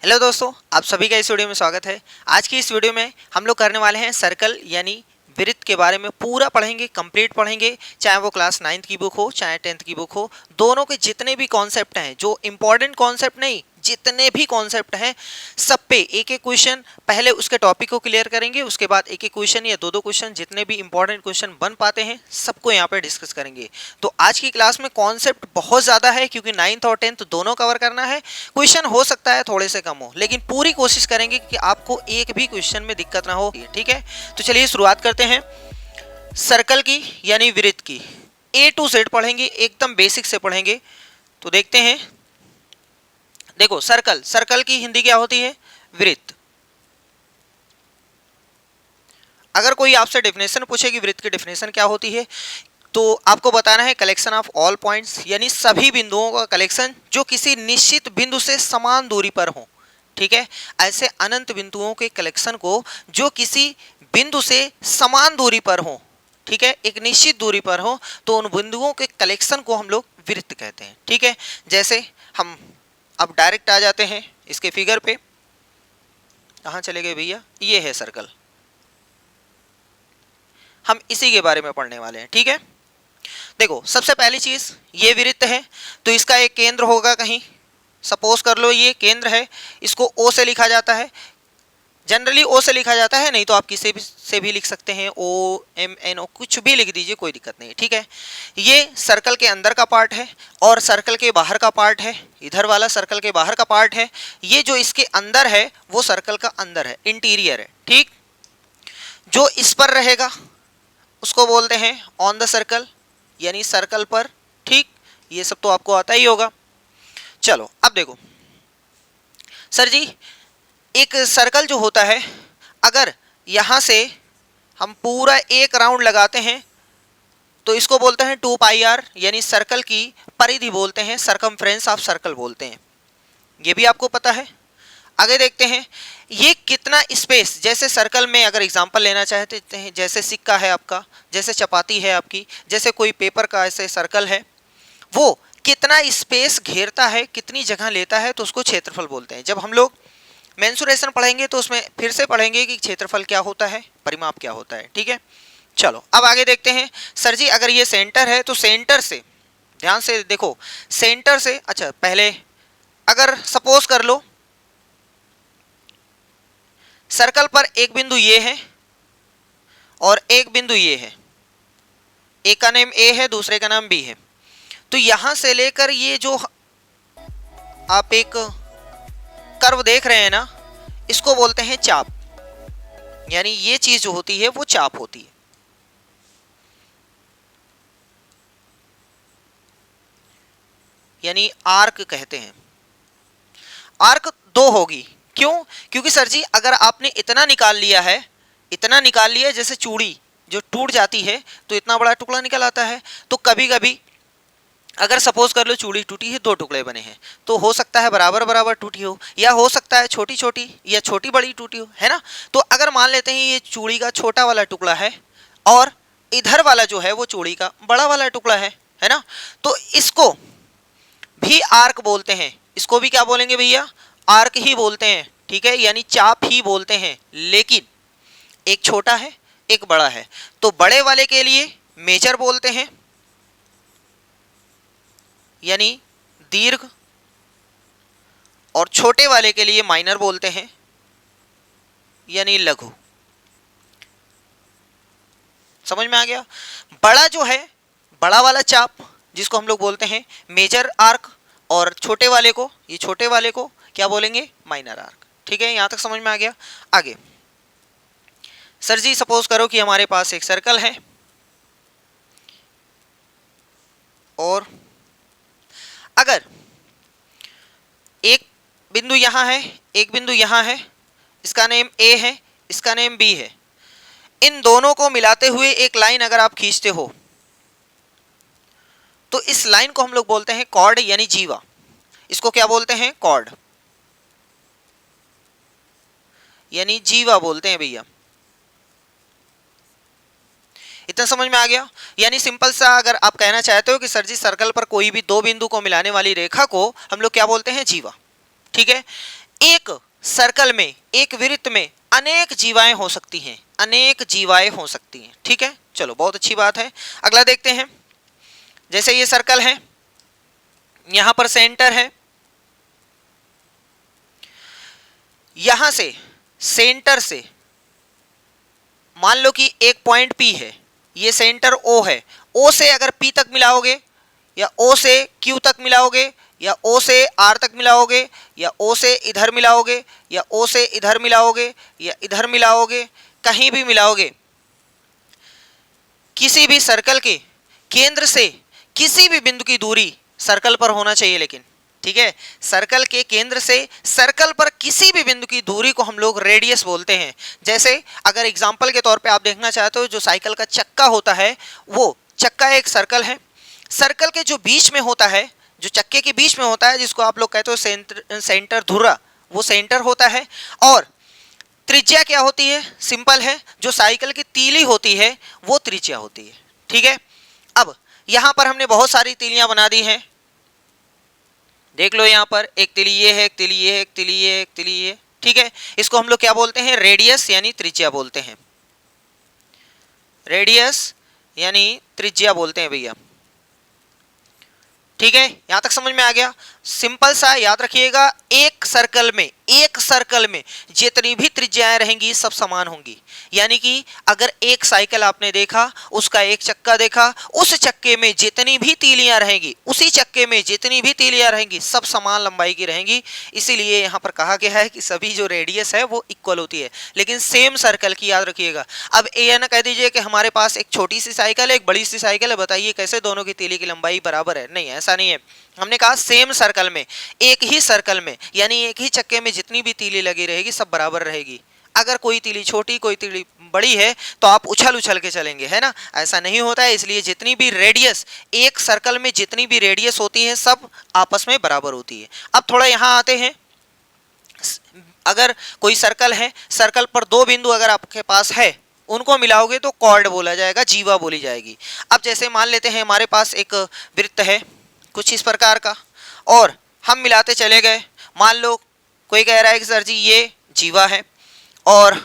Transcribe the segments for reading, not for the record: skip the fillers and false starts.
Hello दोस्तों, आप सभी का इस वीडियो में स्वागत है। आज की इस वीडियो में हम लोग करने वाले हैं सर्कल यानी वृत्त के बारे में पूरा पढ़ेंगे, कंप्लीट पढ़ेंगे। चाहे वो क्लास 9th की बुक हो चाहे 10th की बुक हो, दोनों के जितने भी कॉन्सेप्ट हैं, जो इम्पोर्टेंट कॉन्सेप्ट नहीं, जितने भी कॉन्सेप्ट हैं सब पे एक एक क्वेश्चन, पहले उसके टॉपिक को क्लियर करेंगे, उसके बाद एक एक क्वेश्चन या दो दो क्वेश्चन, जितने भी इंपॉर्टेंट क्वेश्चन बन पाते हैं सबको यहाँ पे डिस्कस करेंगे। तो आज की क्लास में कॉन्सेप्ट बहुत ज़्यादा है, क्योंकि 9th और 10th दोनों कवर करना है। क्वेश्चन हो सकता है थोड़े से कम हो, लेकिन पूरी कोशिश करेंगे कि आपको एक भी क्वेश्चन में दिक्कत ना हो। ठीक है, तो चलिए शुरुआत करते हैं सर्कल की यानी वृत्त की। A to Z पढ़ेंगे, एकदम बेसिक से पढ़ेंगे। तो देखते हैं, देखो सर्कल, सर्कल की हिंदी क्या होती है? वृत्त। अगर कोई आपसे डेफिनेशन पूछे कि वृत्त की डेफिनेशन क्या होती है, तो आपको बताना है कलेक्शन ऑफ ऑल पॉइंट्स, यानी सभी बिंदुओं का कलेक्शन जो किसी निश्चित बिंदु से समान दूरी पर हो। ठीक है, ऐसे अनंत बिंदुओं के कलेक्शन को जो किसी बिंदु से समान दूरी पर हो, ठीक है, एक निश्चित दूरी पर हो, तो उन बिंदुओं के कलेक्शन को हम लोग वृत्त कहते हैं। ठीक है, जैसे हम अब डायरेक्ट आ जाते हैं इसके फिगर पे। कहाँ चले गए भैया? ये है सर्कल, हम इसी के बारे में पढ़ने वाले हैं। ठीक है, देखो सबसे पहली चीज, ये वृत्त है तो इसका एक केंद्र होगा कहीं। सपोज कर लो ये केंद्र है, इसको O से लिखा जाता है। जनरली O से लिखा जाता है, नहीं तो आप किसी भी से भी लिख सकते हैं, OMNO कुछ भी लिख दीजिए, कोई दिक्कत नहीं। ठीक है, ये सर्कल के अंदर का पार्ट है और सर्कल के बाहर का पार्ट है। इधर वाला सर्कल के बाहर का पार्ट है, ये जो इसके अंदर है वो सर्कल का अंदर है, इंटीरियर है। ठीक, जो इस पर रहेगा उसको बोलते हैं ऑन द सर्कल, यानी सर्कल पर। ठीक, ये सब तो आपको आता ही होगा। चलो अब देखो सर जी, एक सर्कल जो होता है, अगर यहाँ से हम पूरा एक राउंड लगाते हैं तो इसको बोलते हैं 2πr, यानी सर्कल की परिधि बोलते हैं, सरकमफ्रेंस ऑफ सर्कल बोलते हैं। ये भी आपको पता है। आगे देखते हैं ये कितना स्पेस, जैसे सर्कल में अगर एग्जांपल लेना चाहते हैं, जैसे सिक्का है आपका, जैसे चपाती है आपकी, जैसे कोई पेपर का ऐसे सर्कल है, वो कितना स्पेस घेरता है, कितनी जगह लेता है, तो उसको क्षेत्रफल बोलते हैं। जब हम लोग मेंसुरेशन पढ़ेंगे तो उसमें फिर से पढ़ेंगे कि क्षेत्रफल क्या होता है, परिमाप क्या होता है। ठीक है, चलो अब आगे देखते हैं। सर जी अगर ये सेंटर है तो सेंटर से, ध्यान से देखो, सेंटर से, अच्छा पहले अगर सपोज कर लो सर्कल पर एक बिंदु ये है और एक बिंदु ये है, एक का नाम A है, दूसरे का नाम B है, तो यहां से लेकर ये जो आप एक कर्व देख रहे हैं ना, इसको बोलते हैं चाप, यानी ये चीज जो होती है वो चाप होती है। यानी आर्क कहते हैं। आर्क दो होगी, क्यों? क्योंकि सर जी अगर आपने इतना निकाल लिया है, इतना निकाल लिया, जैसे चूड़ी जो टूट जाती है तो इतना बड़ा टुकड़ा निकल आता है, तो कभी कभी अगर सपोज कर लो चूड़ी टूटी है, दो टुकड़े बने हैं, तो हो सकता है बराबर बराबर टूटी हो, या हो सकता है छोटी छोटी या छोटी बड़ी टूटी हो, है ना। तो अगर मान लेते हैं ये चूड़ी का छोटा वाला टुकड़ा है और इधर वाला जो है वो चूड़ी का बड़ा वाला टुकड़ा है ना, तो इसको भी आर्क बोलते हैं। इसको भी क्या बोलेंगे भैया? आर्क ही बोलते हैं। ठीक है, यानी चाप ही बोलते हैं, लेकिन एक छोटा है एक बड़ा है, तो बड़े वाले के लिए मेजर बोलते हैं, यानी दीर्घ, और छोटे वाले के लिए माइनर बोलते हैं, यानी लघु। समझ में आ गया? बड़ा जो है, बड़ा वाला चाप जिसको हम लोग बोलते हैं मेजर आर्क, और छोटे वाले को, ये छोटे वाले को क्या बोलेंगे? Minor arc. ठीक है, यहां तक समझ में आ गया। आगे सर जी सपोज करो कि हमारे पास एक सर्कल है और अगर एक बिंदु यहां है, एक बिंदु यहां है, इसका नेम A है, इसका नेम B है, इन दोनों को मिलाते हुए एक लाइन अगर आप खींचते हो तो इस लाइन को हम लोग बोलते हैं कॉर्ड, यानी जीवा। इसको क्या बोलते हैं? कॉर्ड, यानी जीवा बोलते हैं भैया। इतना समझ में आ गया? यानी सिंपल सा अगर आप कहना चाहते हो कि सर जी सर्कल पर कोई भी दो बिंदु को मिलाने वाली रेखा को हम लोग क्या बोलते हैं? जीवा। ठीक है, एक सर्कल में, एक वृत्त में अनेक जीवाएं हो सकती हैं, अनेक जीवाएं हो सकती हैं। ठीक है, चलो बहुत अच्छी बात है। अगला देखते हैं। जैसे ये सर्कल है, यहां पर सेंटर है, यहां से सेंटर से मान लो कि एक पॉइंट P है, ये सेंटर O है, O से अगर P तक मिलाओगे, या O से Q तक मिलाओगे, या O से R तक मिलाओगे, या O से इधर मिलाओगे, या O से इधर मिलाओगे, या इधर मिलाओगे, कहीं भी मिलाओगे, किसी भी सर्कल के केंद्र से किसी भी बिंदु की दूरी सर्कल पर होना चाहिए। लेकिन ठीक है, सर्कल के केंद्र से सर्कल पर किसी भी बिंदु की दूरी को हम लोग रेडियस बोलते हैं। जैसे अगर एग्जांपल के तौर पे आप देखना चाहते हो, जो साइकिल का चक्का होता है, वो चक्का एक सर्कल है, सर्कल के जो बीच में होता है, जो चक्के के बीच में होता है, जिसको आप लोग कहते हो सेंटर धुरा, वो सेंटर होता है। और त्रिज्या क्या होती है? सिंपल है, जो साइकिल की तीली होती है वो त्रिज्या होती है। ठीक है, अब यहां पर हमने बहुत सारी तीलियां बना दी हैं, देख लो, यहां पर एक तीली ये है, एक तीली ये है, एक तीली ये है, एक तीली ये। ठीक है, इसको हम लोग क्या बोलते हैं? रेडियस यानी त्रिज्या बोलते हैं, रेडियस यानी त्रिज्या बोलते हैं भैया। ठीक है, यहां तक समझ में आ गया? सिंपल सा याद रखिएगा, एक सर्कल में जितनी भी त्रिज्याएं रहेंगी सब समान होंगी। यानी कि अगर एक साइकिल आपने देखा, उसका एक चक्का देखा, उस चक्के में जितनी भी तीलियां रहेंगी, उसी चक्के में जितनी भी तीलियां रहेंगी सब समान लंबाई की रहेंगी। इसीलिए यहां पर कहा गया है कि सभी जो रेडियस है वो इक्वल होती है, लेकिन सेम सर्कल की, याद रखिएगा। अब ये ना कह दीजिए कि हमारे पास एक छोटी सी साइकिल है, एक बड़ी सी साइकिल है, बताइए कैसे दोनों की तीली की लंबाई बराबर है? नहीं, ऐसा नहीं है। हमने कहा सेम सर्कल में, एक ही सर्कल में, यानी एक ही चक्के में जितनी भी तीली लगी रहेगी सब बराबर रहेगी। अगर कोई तीली छोटी, कोई तीली बड़ी है तो आप उछल उछल के चलेंगे, है ना? ऐसा नहीं होता है। इसलिए जितनी भी रेडियस, एक सर्कल में जितनी भी रेडियस होती है सब आपस में बराबर होती है। अब थोड़ा यहां आते हैं। अगर कोई सर्कल है, सर्कल पर दो बिंदु अगर आपके पास है, उनको मिलाओगे तो कॉर्ड बोला जाएगा, जीवा बोली जाएगी। अब जैसे मान लेते हैं हमारे पास एक वृत्त है कुछ इस प्रकार का, और हम मिलाते चले गए। मान लो कोई कह रहा है कि सर जी ये जीवा है और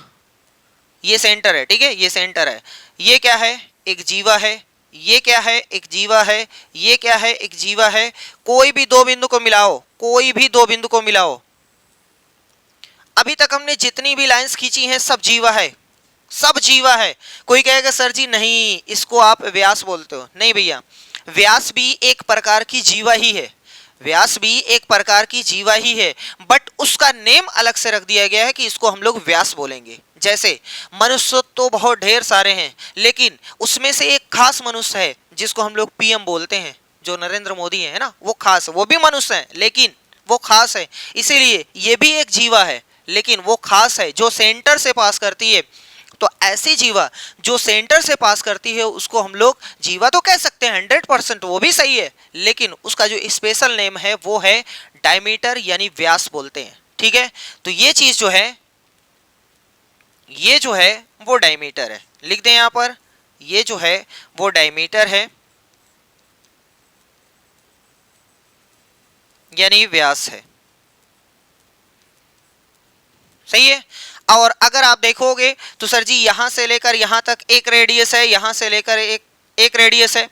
ये सेंटर है। ठीक है, ये सेंटर है, ये क्या है? एक जीवा है। ये क्या है? एक जीवा है। ये क्या है? एक जीवा है। कोई भी दो बिंदु को मिलाओ, कोई भी दो बिंदु को मिलाओ, अभी तक हमने जितनी भी लाइंस खींची हैं सब जीवा है, सब जीवा है। कोई कहेगा सर जी नहीं, इसको आप व्यास बोलते हो। नहीं भैया, व्यास भी एक प्रकार की जीवा ही है, व्यास भी एक प्रकार की जीवा ही है, बट उसका नेम अलग से रख दिया गया है कि इसको हम लोग व्यास बोलेंगे। जैसे मनुष्य तो बहुत ढेर सारे हैं, लेकिन उसमें से एक खास मनुष्य है जिसको हम लोग पीएम बोलते हैं, जो नरेंद्र मोदी है ना, वो खास, वो भी मनुष्य है लेकिन वो खास है, इसीलिए ये भी एक जीवा है लेकिन वो खास है, जो सेंटर से पास करती है। तो ऐसी जीवा जो सेंटर से पास करती है उसको हम लोग जीवा तो कह सकते हैं 100%, वो भी सही है, लेकिन उसका जो स्पेशल नेम है वो है डायमीटर यानी व्यास बोलते हैं। ठीक है, तो ये चीज जो है, ये जो है वो डायमीटर है। लिख दें यहां पर, ये जो है वो डायमीटर है यानी व्यास है। सही है। और अगर आप देखोगे तो सर जी यहां से लेकर यहां तक एक रेडियस है, यहां से लेकर एक रेडियस है।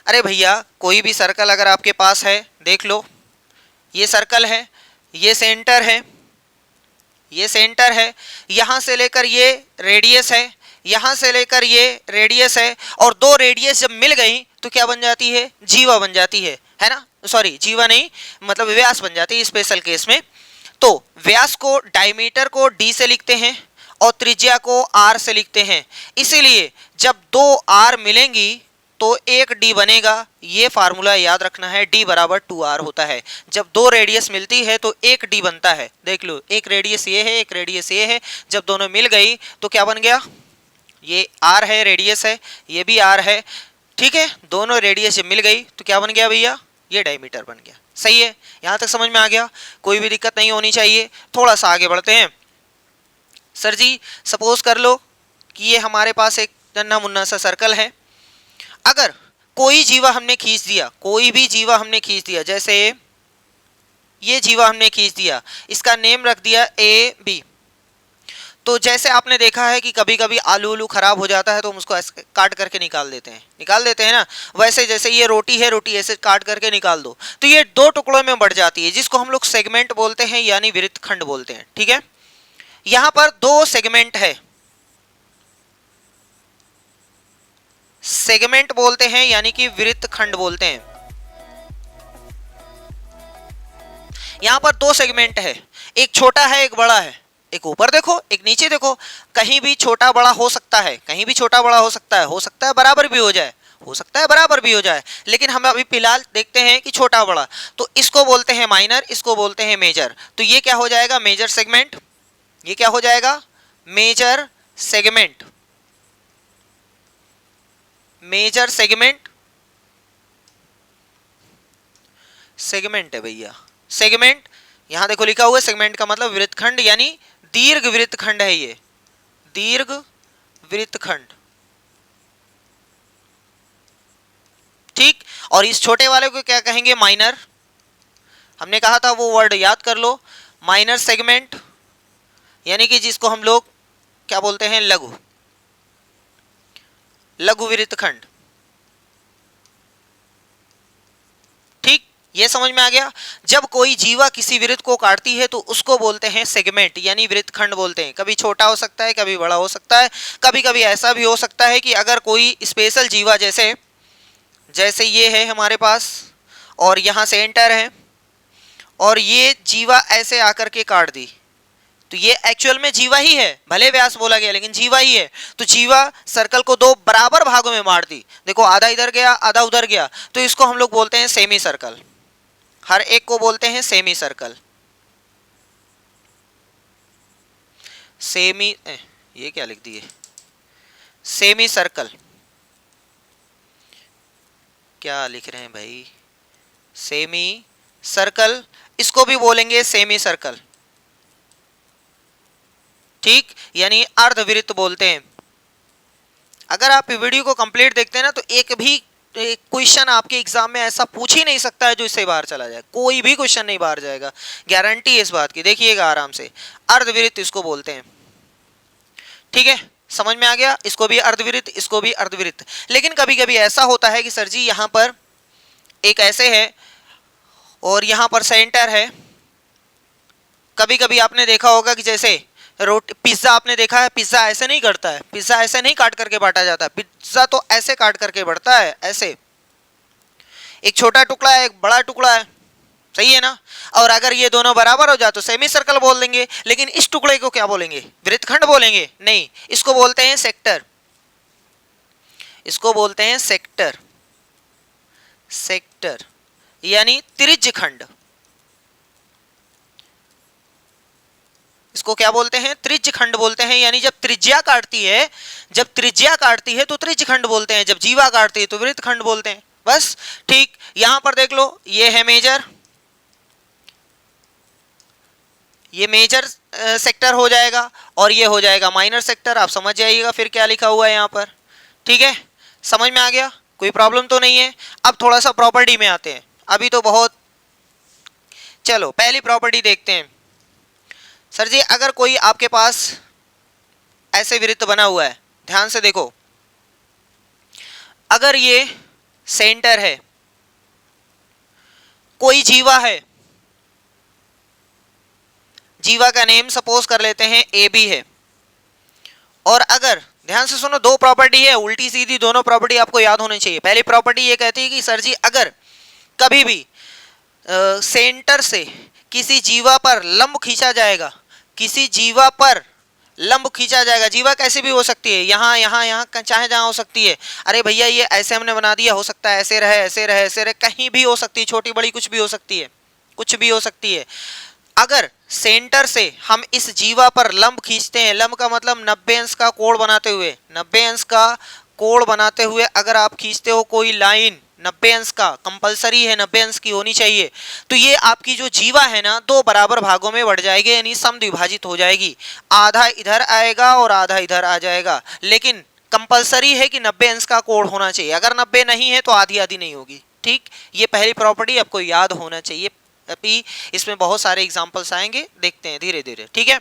अरे भैया, कोई भी सर्कल अगर आपके पास है, देख लो, ये सर्कल है, ये सेंटर है, ये सेंटर है, यहां से लेकर ये रेडियस है, यहां से लेकर ये रेडियस है, और दो रेडियस जब मिल गई तो क्या बन जाती है? जीवा बन जाती है ना? सॉरी, जीवा नहीं, मतलब व्यास बन जाती है स्पेशल केस में। तो व्यास को, डायमीटर को d से लिखते हैं और त्रिज्या को r से लिखते हैं। इसीलिए जब दो r मिलेंगी तो एक d बनेगा। ये फार्मूला याद रखना है, d बराबर 2r होता है। जब दो रेडियस मिलती है तो एक d बनता है। देख लो, एक रेडियस ये है, एक रेडियस ये है, जब दोनों मिल गई तो क्या बन गया? ये r है, रेडियस है, ये भी r है। ठीक है, दोनों रेडियस जब मिल गई तो क्या बन गया भैया? ये डायमीटर बन गया। सही है, यहां तक समझ में आ गया? कोई भी दिक्कत नहीं होनी चाहिए। थोड़ा सा आगे बढ़ते हैं। सर जी सपोज कर लो कि ये हमारे पास एक नन्हा मुन्ना सा सर्कल है। अगर कोई जीवा हमने खींच दिया, कोई भी जीवा हमने खींच दिया, जैसे ये जीवा हमने खींच दिया, इसका नेम रख दिया ए बी। तो जैसे आपने देखा है कि कभी कभी आलू उलू खराब हो जाता है तो हम उसको ऐसे काट करके निकाल देते हैं ना, वैसे जैसे ये रोटी है, रोटी ऐसे काट करके निकाल दो तो ये दो टुकड़ों में बढ़ जाती है, जिसको हम लोग सेगमेंट बोलते हैं यानी वृत्तखंड बोलते हैं। ठीक है, यहां पर दो सेगमेंट है, सेगमेंट बोलते हैं यानी कि वृत्तखंड बोलते हैं। यहां पर दो सेगमेंट है, एक छोटा है एक बड़ा है, एक ऊपर देखो एक नीचे देखो, कहीं भी छोटा बड़ा हो सकता है, कहीं भी छोटा बड़ा हो सकता है बराबर भी हो जाए, हो सकता है बराबर भी हो जाए, लेकिन हम अभी फिलहाल देखते हैं कि छोटा बड़ा, तो इसको बोलते हैं माइनर, इसको बोलते हैं मेजर। तो ये क्या हो जाएगा, मेजर सेगमेंट, ये क्या हो जाएगा, major segment, major segment, segment है भैया, सेगमेंट। यहां देखो लिखा हुआ है सेगमेंट का मतलब वृत्तखंड यानी दीर्घ वृत्तखंड है, ये दीर्घ वृत्तखंड। ठीक, और इस छोटे वाले को क्या कहेंगे, माइनर। हमने कहा था वो वर्ड याद कर लो, माइनर सेगमेंट यानी कि जिसको हम लोग क्या बोलते हैं, लघु, लघु वृत्तखंड। ठीक, ये समझ में आ गया। जब कोई जीवा किसी वृत्त को काटती है तो उसको बोलते हैं सेगमेंट यानी वृत्तखंड बोलते हैं। कभी छोटा हो सकता है, कभी बड़ा हो सकता है, कभी कभी ऐसा भी हो सकता है कि अगर कोई स्पेशल जीवा जैसे जैसे ये है हमारे पास और यहाँ से एंटर है और ये जीवा ऐसे आकर के काट दी, तो ये एक्चुअल में जीवा ही है, भले व्यास बोला गया लेकिन जीवा ही है। तो जीवा सर्कल को दो बराबर भागों में मार दी, देखो आधा इधर गया आधा उधर गया, तो इसको हम लोग बोलते हैं सेमी सर्कल, हर एक को बोलते हैं सेमी सर्कल। सेमी ये क्या लिख दिए, सेमी सर्कल, क्या लिख रहे हैं भाई, सेमी सर्कल, इसको भी बोलेंगे सेमी सर्कल। ठीक, यानी अर्धवृत्त बोलते हैं। अगर आप वीडियो को कंप्लीट देखते हैं ना तो एक भी क्वेश्चन आपके एग्जाम में ऐसा पूछ ही नहीं सकता है जो इससे बाहर चला जाए, कोई भी क्वेश्चन नहीं बाहर जाएगा, गारंटी है इस बात की, देखिएगा आराम से। अर्धवृत्त इसको बोलते हैं। ठीक है, समझ में आ गया, इसको भी अर्धवृत्त, इसको भी अर्धवृत्त। लेकिन कभी कभी ऐसा होता है कि सर जी यहाँ पर एक ऐसे है और यहाँ पर सेंटर है, कभी कभी आपने देखा होगा कि जैसे रोटी, पिज्जा आपने देखा है, पिज्जा ऐसे नहीं करता है, पिज्जा ऐसे नहीं काट करके बांटा जाता, पिज्जा तो ऐसे काट करके बढ़ता है, ऐसे एक छोटा टुकड़ा है एक बड़ा टुकड़ा है, सही है ना। और अगर ये दोनों बराबर हो जाए तो सेमी सर्कल बोल देंगे, लेकिन इस टुकड़े को क्या बोलेंगे, वृत्तखंड बोलेंगे, नहीं, इसको बोलते हैं सेक्टर, इसको बोलते हैं सेक्टर, सेक्टर यानी त्रिज्य खंड, इसको क्या बोलते हैं, त्रिज्य खंड बोलते हैं। यानी जब त्रिज्या काटती है, जब त्रिज्या काटती है तो त्रिज्य खंड बोलते हैं, जब जीवा काटती है तो वृत्तखंड बोलते हैं, बस। ठीक, यहां पर देख लो, ये है मेजर, ये मेजर सेक्टर हो जाएगा और ये हो जाएगा माइनर सेक्टर, आप समझ जाइएगा फिर क्या लिखा हुआ है यहाँ पर। ठीक है, समझ में आ गया, कोई प्रॉब्लम तो नहीं है। अब थोड़ा सा प्रॉपर्टी में आते हैं, अभी तो बहुत, चलो पहली प्रॉपर्टी देखते हैं। सर जी अगर कोई आपके पास ऐसे वृत्त बना हुआ है, ध्यान से देखो, अगर ये सेंटर है, कोई जीवा है, जीवा का नेम सपोज कर लेते हैं ए बी है, और अगर ध्यान से सुनो, दो प्रॉपर्टी है, उल्टी सीधी दोनों प्रॉपर्टी आपको याद होनी चाहिए। पहली प्रॉपर्टी ये कहती है कि सर जी अगर कभी भी सेंटर से किसी जीवा पर लंब खींचा जाएगा, किसी जीवा पर लंब खींचा जाएगा, जीवा कैसे भी हो सकती है, यहाँ यहाँ यहाँ चाहे जहाँ हो सकती है, अरे भैया ये ऐसे हमने बना दिया, हो सकता है ऐसे रहे ऐसे रहे ऐसे रहे, कहीं भी हो सकती है, छोटी बड़ी कुछ भी हो सकती है, कुछ भी हो सकती है। अगर सेंटर से हम इस जीवा पर लंब खींचते हैं, लंब का मतलब 90 अंश का कोण बनाते हुए, 90 अंश का कोण बनाते हुए अगर आप खींचते हो कोई लाइन 90 अंश का, कंपलसरी है 90 अंश की होनी चाहिए, तो ये आपकी जो जीवा है ना दो बराबर भागों में बढ़ जाएगी, यानी समद्विभाजित हो जाएगी, आधा इधर आएगा और आधा इधर आ जाएगा। लेकिन कंपलसरी है कि 90 अंश का कोण होना चाहिए, अगर 90 नहीं है तो आधी आधी नहीं होगी। ठीक, ये पहली प्रॉपर्टी आपको याद होना चाहिए, अभी इसमें बहुत सारे एग्जाम्पल्स आएंगे, देखते हैं धीरे धीरे, ठीक है।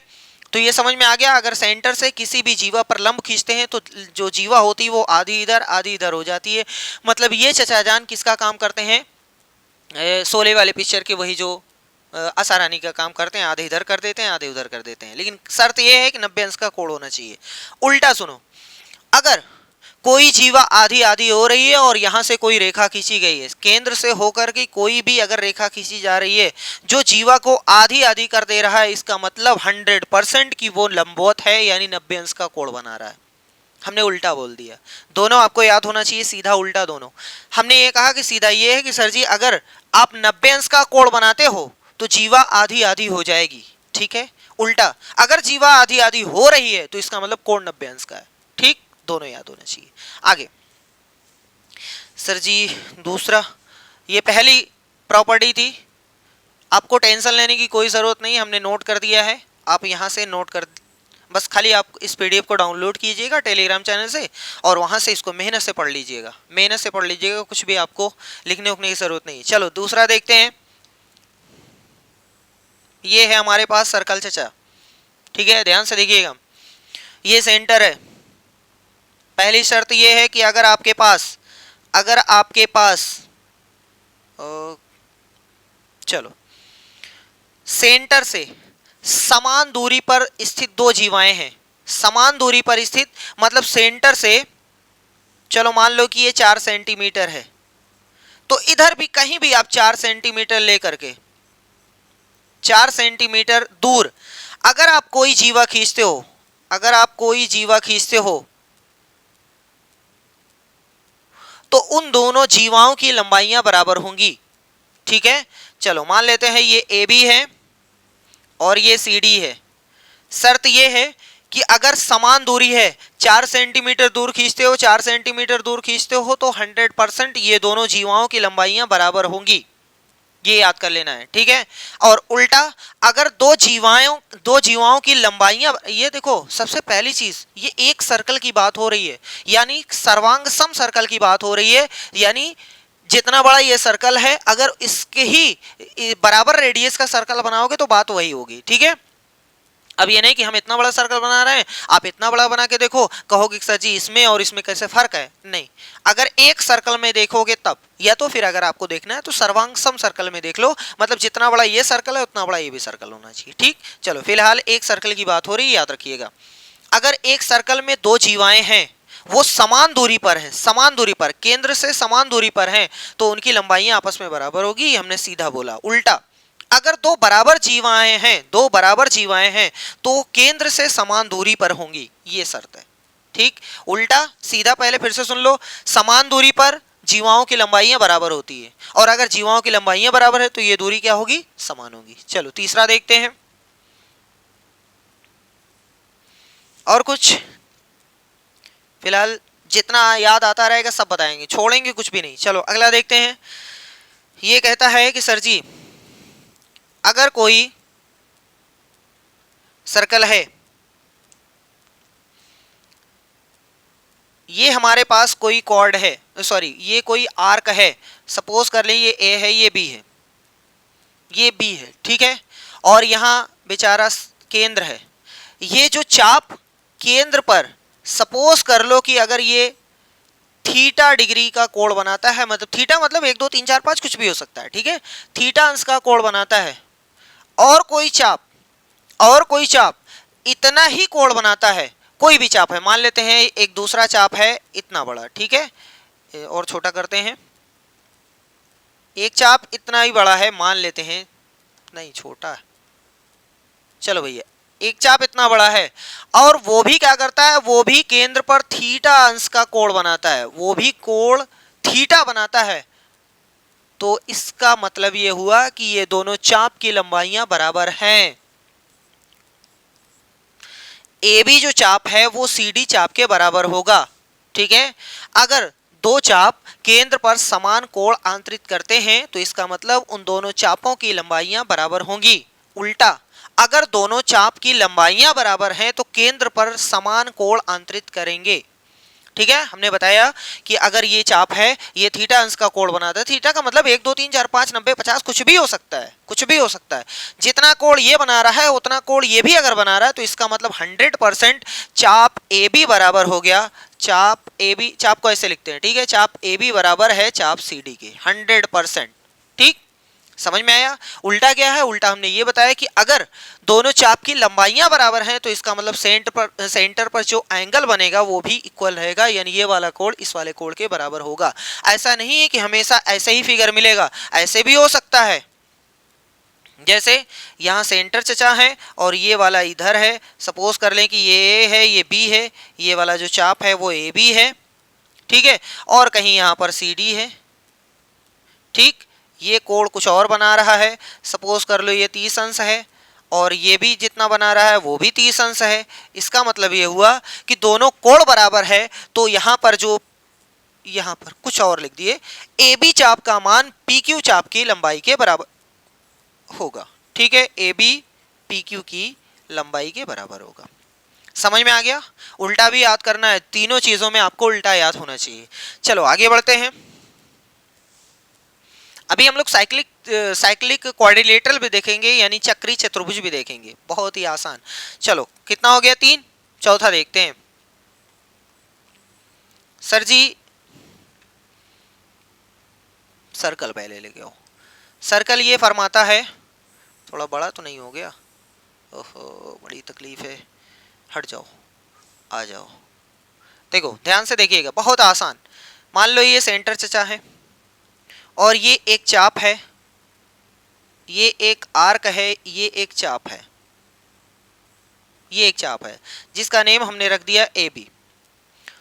तो ये समझ में आ गया, अगर सेंटर से किसी भी जीवा पर लंब खींचते हैं तो जो जीवा होती है वो आधी इधर हो जाती है। मतलब ये चचा जान किसका काम करते हैं, शोले वाले पिक्चर के वही जो आसारानी का काम करते हैं, आधे इधर कर देते हैं आधे उधर कर देते हैं, लेकिन शर्त यह है कि 90 अंश का कोण होना चाहिए। उल्टा सुनो, अगर कोई जीवा आधी आधी हो रही है और यहां से कोई रेखा खींची गई है, केंद्र से होकर के कोई भी अगर रेखा खींची जा रही है जो जीवा को आधी आधी कर दे रहा है, इसका मतलब 100% की वो लंबवत है, यानी 90 अंश का कोण बना रहा है। हमने उल्टा बोल दिया, दोनों आपको याद होना चाहिए, सीधा उल्टा दोनों। हमने ये कहा कि सीधा ये है कि सर जी अगर आप 90 अंश का कोण बनाते हो तो जीवा आधी आधी हो जाएगी, ठीक है। उल्टा अगर जीवा आधी आधी हो रही है तो इसका मतलब कोण 90 अंश का है, ठीक, दोनों याद होना चाहिए। आगे सर जी दूसरा, ये पहली प्रॉपर्टी थी, आपको टेंशन लेने की कोई ज़रूरत नहीं, हमने नोट कर दिया है, आप यहाँ से नोट कर, बस खाली आप इस पीडीएफ को डाउनलोड कीजिएगा टेलीग्राम चैनल से और वहाँ से इसको मेहनत से पढ़ लीजिएगा, मेहनत से पढ़ लीजिएगा, कुछ भी आपको लिखने उखने की ज़रूरत नहीं। चलो दूसरा देखते हैं, ये है हमारे पास सर्कल चचा, ठीक है, ध्यान से देखिएगा, ये सेंटर है। पहली शर्त ये है कि अगर आपके पास चलो सेंटर से समान दूरी पर स्थित दो जीवाएं हैं, समान दूरी पर स्थित मतलब सेंटर से, चलो मान लो कि ये 4 सेंटीमीटर है, तो इधर भी कहीं भी आप 4 सेंटीमीटर लेकर के 4 सेंटीमीटर दूर अगर आप कोई जीवा खींचते हो, तो उन दोनों जीवाओं की लंबाइयां बराबर होंगी, ठीक है। चलो मान लेते हैं ये ए बी है और ये सी डी है। शर्त ये है कि अगर समान दूरी है, 4 सेंटीमीटर दूर खींचते हो 4 सेंटीमीटर दूर खींचते हो तो 100% ये दोनों जीवाओं की लंबाइयां बराबर होंगी, ये याद कर लेना है, ठीक है। और उल्टा अगर दो जीवाओं की लंबाइयां, ये देखो सबसे पहली चीज, ये एक सर्कल की बात हो रही है, यानी सर्वांग सम सर्कल की बात हो रही है, यानी जितना बड़ा ये सर्कल है अगर इसके ही बराबर रेडियस का सर्कल बनाओगे तो बात वही होगी, ठीक है। अब ये नहीं कि हम इतना बड़ा सर्कल बना रहे हैं आप इतना बड़ा बना के देखो, कहोगे सर जी इसमें और इसमें कैसे फर्क है, नहीं, अगर एक सर्कल में देखोगे तब, या तो फिर अगर आपको देखना है तो सर्वांग सम सर्कल में देख लो, मतलब जितना बड़ा ये सर्कल है उतना बड़ा ये भी सर्कल होना चाहिए, ठीक। चलो फिलहाल एक सर्कल की बात हो रही है, याद रखिएगा, अगर एक सर्कल में दो जीवाएं हैं वो समान दूरी पर हैं, समान दूरी पर, केंद्र से समान दूरी पर हैं, तो उनकी लंबाइयां आपस में बराबर होगी, हमने सीधा बोला। उल्टा अगर दो बराबर जीवाएं हैं तो केंद्र से समान दूरी पर होंगी, ये शर्त है, ठीक। उल्टा सीधा पहले फिर से सुन लो, समान दूरी पर जीवाओं की लंबाइयां बराबर होती है, और अगर जीवाओं की लंबाइयां बराबर है तो ये दूरी क्या होगी, समान होगी। चलो तीसरा देखते हैं, और कुछ फिलहाल जितना याद आता रहेगा सब बताएंगे, छोड़ेंगे कुछ भी नहीं। चलो अगला देखते हैं, ये कहता है कि सर जी अगर कोई सर्कल है, ये हमारे पास कोई कॉर्ड है, सॉरी ये कोई आर्क है, सपोज कर लें ये ए है ये बी है ये बी है, ठीक है, और यहाँ बेचारा केंद्र है, ये जो चाप केंद्र पर, सपोज कर लो कि अगर ये थीटा डिग्री का कोण बनाता है, मतलब थीटा मतलब 1 2 3 4 5 कुछ भी हो सकता है, ठीक है, थीटा अंश का कोण बनाता है, और कोई चाप इतना ही कोण बनाता है, कोई भी चाप है, मान लेते हैं एक दूसरा चाप है इतना बड़ा, ठीक है, और छोटा करते हैं, एक चाप इतना ही बड़ा है, मान लेते हैं, नहीं छोटा है, चलो भैया एक चाप इतना बड़ा है, और वो भी क्या करता है, वो भी केंद्र पर थीटा अंश का कोण बनाता है, वो भी कोण थीटा बनाता है, तो इसका मतलब ये हुआ कि ये दोनों चाप की लंबाइयां बराबर हैं। ए बी जो चाप है वो सी डी चाप के बराबर होगा, ठीक है। अगर दो चाप केंद्र पर समान कोण आंतरित करते हैं तो इसका मतलब उन दोनों चापों की लंबाइयां बराबर होंगी। उल्टा अगर दोनों चाप की लंबाइयां बराबर हैं तो केंद्र पर समान कोण आंतरित करेंगे, ठीक है, हमने बताया कि अगर ये चाप है, ये थीटा अंश का कोण बनाता है। थीटा का मतलब 1 2 3 4 5 90 50 कुछ भी हो सकता है, कुछ भी हो सकता है। जितना कोण ये बना रहा है उतना कोण ये भी अगर बना रहा है तो इसका मतलब 100% चाप ए बी बराबर हो गया चाप ए बी। चाप को ऐसे लिखते हैं, ठीक है, चाप ए बी बराबर है चाप सी डी के 100%। ठीक, समझ में आया। उल्टा क्या है, उल्टा हमने ये बताया कि अगर दोनों चाप की लंबाइयां बराबर हैं तो इसका मतलब सेंटर पर जो एंगल बनेगा वो भी इक्वल रहेगा, यानी ये वाला कोण इस वाले कोण के बराबर होगा। ऐसा नहीं है कि हमेशा ऐसे ही फिगर मिलेगा, ऐसे भी हो सकता है। जैसे यहाँ सेंटर चचा है और ये वाला इधर है, सपोज कर लें कि ये ए है, ये बी है, ये वाला जो चाप है वो ए बी है, ठीक है, और कहीं यहाँ पर सी डी है। ठीक, ये कोण कुछ और बना रहा है, सपोज कर लो ये 30 अंश है और ये भी जितना बना रहा है वो भी 30 अंश है। इसका मतलब ये हुआ कि दोनों कोण बराबर है, तो यहाँ पर जो यहाँ पर कुछ और लिख दिए, ए बी चाप का मान पी क्यू चाप की लंबाई के बराबर होगा। ठीक है, ए बी पी क्यू की लंबाई के बराबर होगा। समझ में आ गया। उल्टा भी याद करना है, तीनों चीजों में आपको उल्टा याद होना चाहिए। चलो आगे बढ़ते हैं। अभी हम लोग साइक्लिक क्वाड्रिलेटरल भी देखेंगे, यानी चक्री चतुर्भुज भी देखेंगे, बहुत ही आसान। चलो कितना हो गया, 3। चौथा देखते हैं। सर जी सर्कल पहले लेके आओ। सर्कल ये फरमाता है, थोड़ा बड़ा तो नहीं हो गया, ओहो बड़ी तकलीफ है, हट जाओ, आ जाओ। देखो ध्यान से देखिएगा, बहुत आसान। मान लो ये सेंटर चचा है और ये एक चाप है, ये एक आर्क है, ये एक चाप है, ये एक चाप है जिसका नेम हमने रख दिया ए बी।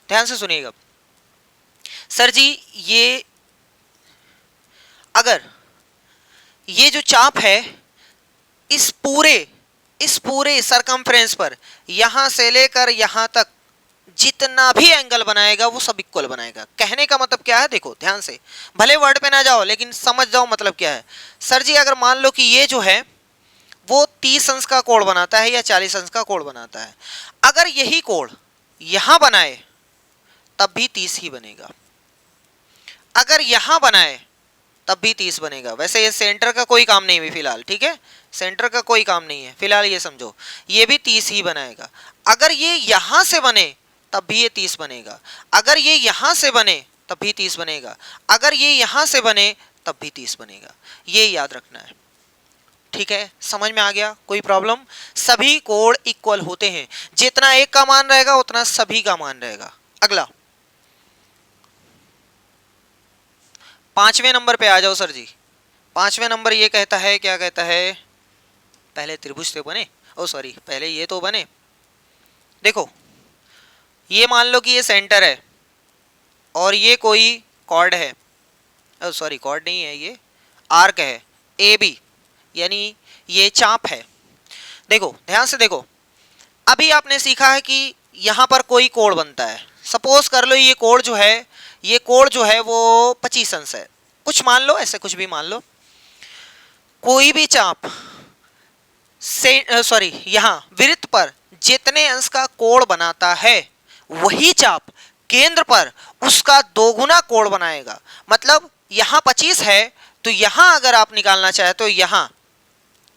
ध्यान से सुनिएगा सर जी, ये अगर ये जो चाप है इस पूरे सरकमफ्रेंस पर यहां से लेकर यहां तक जितना भी एंगल बनाएगा वो सब इक्वल बनाएगा। कहने का मतलब क्या है, देखो ध्यान से, भले वर्ड पे ना जाओ लेकिन समझ जाओ मतलब क्या है। सर जी अगर मान लो कि ये जो है वो 30 अंश का कोण बनाता है या 40 अंश का कोण बनाता है, अगर यही कोण यहां बनाए तब भी 30 ही बनेगा, अगर यहां बनाए तब भी 30 बनेगा। वैसे ये सेंटर का कोई काम नहीं है फिलहाल, ठीक है, सेंटर का कोई काम नहीं है फिलहाल, ये समझो, ये भी 30 ही बनाएगा। अगर ये यहां से बने तब भी ये 30 बनेगा, अगर ये यहां से बने तब भी 30 बनेगा, अगर ये यहां से बने तब भी 30 बनेगा। ये याद रखना है, ठीक है, समझ में आ गया, कोई प्रॉब्लम। सभी कोण इक्वल होते हैं, जितना एक का मान रहेगा उतना सभी का मान रहेगा। अगला 5वें नंबर पे आ जाओ सर जी। 5वें नंबर ये कहता है, क्या कहता है, पहले त्रिभुज से बने, ओ सॉरी पहले ये तो बने। देखो ये मान लो कि ये सेंटर है और ये कोई कॉर्ड है, ओ सॉरी कॉर्ड नहीं है, ये आर्क है ए बी, यानी ये चाप है। देखो ध्यान से देखो, अभी आपने सीखा है कि यहां पर कोई कोण बनता है। सपोज कर लो ये कोण जो है, ये कोण जो है वो 25 अंश है, कुछ मान लो, ऐसे कुछ भी मान लो। कोई भी चाप से सॉरी यहाँ वृत्त पर जितने अंश का कोण बनाता है वही चाप केंद्र पर उसका दोगुना कोण बनाएगा। मतलब यहाँ 25 है तो यहाँ अगर आप निकालना चाहे तो यहाँ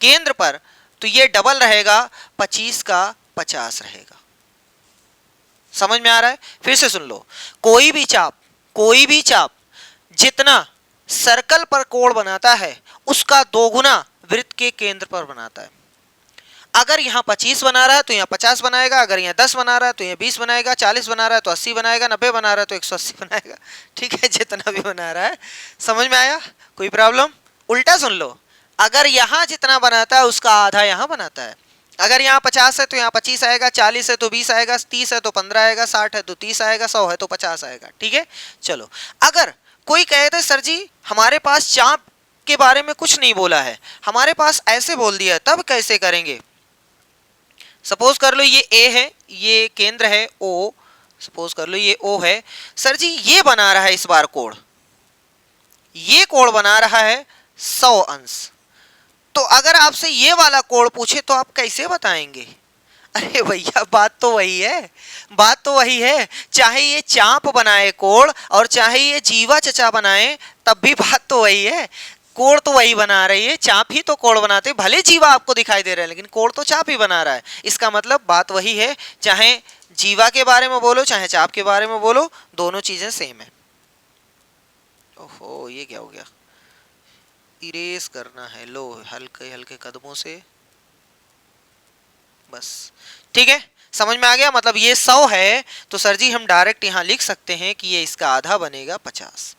केंद्र पर तो ये डबल रहेगा, 25 का 50 रहेगा। समझ में आ रहा है, फिर से सुन लो, कोई भी चाप जितना सर्कल पर कोण बनाता है उसका दोगुना वृत्त के केंद्र पर बनाता है। अगर यहाँ 25 बना रहा है तो यहाँ 50 बनाएगा, अगर यहाँ 10 बना रहा है तो यहाँ 20 बनाएगा, 40 बना रहा है तो 80 बनाएगा, 90 बना रहा है तो 180 बनाएगा। ठीक है, जितना भी बना रहा है। समझ में आया, कोई प्रॉब्लम। उल्टा सुन लो, अगर यहाँ जितना बनाता है उसका आधा यहाँ बनाता है। अगर यहाँ 50 है तो यहाँ 25 आएगा, 40 है तो 20 आएगा, 30 है तो 15 आएगा, 60 है तो 30 आएगा, 100 है तो 50 आएगा। ठीक है, चलो अगर कोई कहे थे सर जी हमारे पास चाप के बारे में कुछ नहीं बोला है, हमारे पास ऐसे बोल दिया, तब कैसे करेंगे। सपोज कर लो ये ए है, ये केंद्र है ओ, सपोज कर लो ये ओ है, सर जी ये बना रहा है इस बार कोण, ये कोण बना रहा है 100 अंश। तो अगर आपसे ये वाला कोण पूछे तो आप कैसे बताएंगे। अरे भैया बात तो वही है, बात तो वही है, चाहे ये चांप बनाए कोड़ और चाहे ये जीवा चचा बनाए, तब भी बात तो वही है। कोड़ तो वही बना रही है, चांप ही तो कोड़ बनाते, भले जीवा आपको दिखाई दे रहा है लेकिन कोड़ तो चांप ही बना रहा है। इसका मतलब बात वही है, चाहे जीवा के बारे में बोलो चाहे चांप के बारे में बोलो, दोनों चीजें सेम है। ओहो ये क्या हो गया, इरेज करना है, लो हल्के हल्के कदमों से, बस ठीक है। समझ में आ गया, मतलब ये 100 है तो सर जी हम डायरेक्ट यहां लिख सकते हैं कि ये इसका आधा बनेगा 50।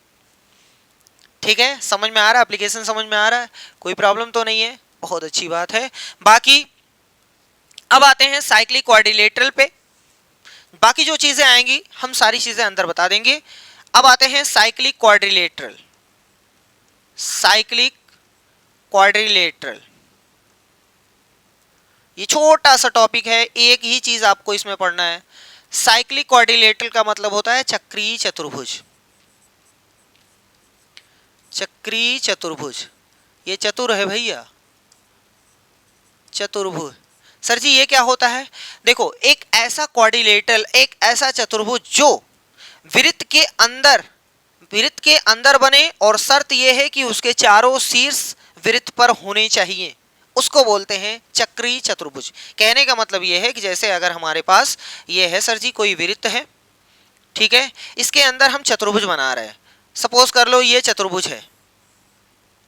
ठीक है, समझ में आ रहा है, एप्लीकेशन समझ में आ रहा है, कोई प्रॉब्लम तो नहीं है, बहुत अच्छी बात है। बाकी अब आते हैं साइक्लिक क्वाड्रिलेटरल पे, बाकी जो चीजें आएंगी हम सारी चीजें अंदर बता देंगे। अब आते हैं साइक्लिक क्वाड्रिलेटरल, साइक्लिक क्वाड्रिलेटरल, ये छोटा सा टॉपिक है, एक ही चीज आपको इसमें पढ़ना है। साइक्लिक क्वाड्रिलेटरल का मतलब होता है चक्रीय चतुर्भुज, चक्रीय चतुर्भुज, ये चतुर है भैया, चतुर्भुज। सर जी ये क्या होता है, देखो एक ऐसा क्वाड्रिलेटरल, एक ऐसा चतुर्भुज जो वृत्त के अंदर, वृत्त के अंदर बने और शर्त यह है कि उसके चारों शीर्ष वृत्त पर होने चाहिए, उसको बोलते हैं चक्रीय चतुर्भुज। कहने का मतलब यह है कि जैसे अगर हमारे पास ये है सर जी कोई वृत्त है, ठीक है, इसके अंदर हम चतुर्भुज बना रहे हैं, सपोज कर लो ये चतुर्भुज है,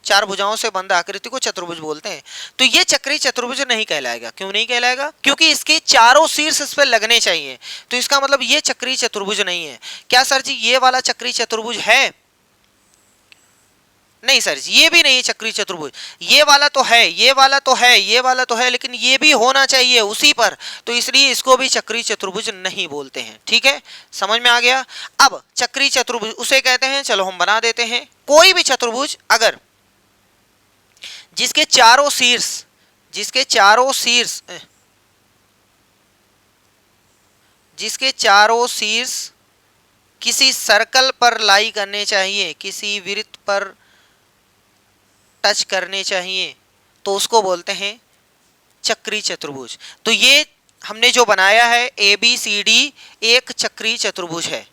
चार भुजाओं से बंद आकृति को चतुर्भुज बोलते हैं, तो ये चक्रीय चतुर्भुज नहीं कहलाएगा। क्यों नहीं कहलाएगा, क्योंकि इसके चारों शीर्ष इस पर लगने चाहिए, तो इसका मतलब ये चक्रीय चतुर्भुज नहीं है। क्या सर जी ये वाला चक्रीय चतुर्भुज है, नहीं सर जी ये भी नहीं है चक्रीय चतुर्भुज, ये वाला तो है, ये वाला तो है, ये वाला तो है, लेकिन ये भी होना चाहिए उसी पर, तो इसलिए इसको भी चक्रीय चतुर्भुज नहीं बोलते हैं। ठीक है, समझ में आ गया। अब चक्रीय चतुर्भुज उसे कहते हैं, चलो हम बना देते हैं, कोई भी चतुर्भुज अगर जिसके चारों शीर्ष, जिसके चारों शीर्ष, जिसके चारों शीर्ष किसी सर्कल पर लाई करने चाहिए, किसी वृत्त पर टच करने चाहिए, तो उसको बोलते हैं चक्रीय चतुर्भुज। तो ये हमने जो बनाया है ए बी सी डी एक चक्रीय चतुर्भुज है।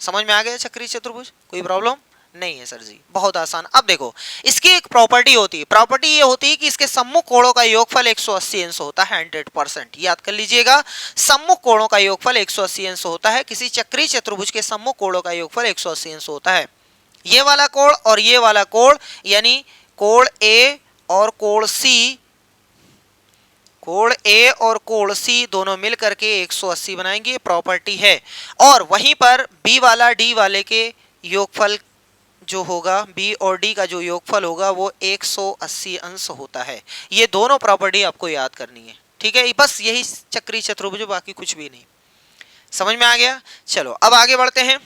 समझ में आ गया चक्रीय चतुर्भुज, कोई प्रॉब्लम नहीं है सर जी, बहुत आसान। अब देखो इसकी एक प्रॉपर्टी होती है, प्रॉपर्टी ये होती है कि इसके सम्मुख कोणों का योगफल 180 अंश होता है, 100%। याद कर लीजिएगा, सम्मुख कोणों का योगफल 180 अंश होता है, किसी चक्रीय चतुर्भुज के सम्मुख कोणों का योगफल 180 अंश होता है। ये वाला कोण और ये वाला कोण, यानी कोण ए और कोण सी, कोण ए और कोण सी दोनों मिल करके 180 बनाएंगे, प्रॉपर्टी है। और वहीं पर बी वाला डी वाले के योगफल जो होगा, बी और डी का जो योगफल होगा वो 180 अंश होता है। ये दोनों प्रॉपर्टी आपको याद करनी है, ठीक है, बस यही चक्रीय चतुर्भुज, बाकी कुछ भी नहीं। समझ में आ गया, चलो अब आगे बढ़ते हैं।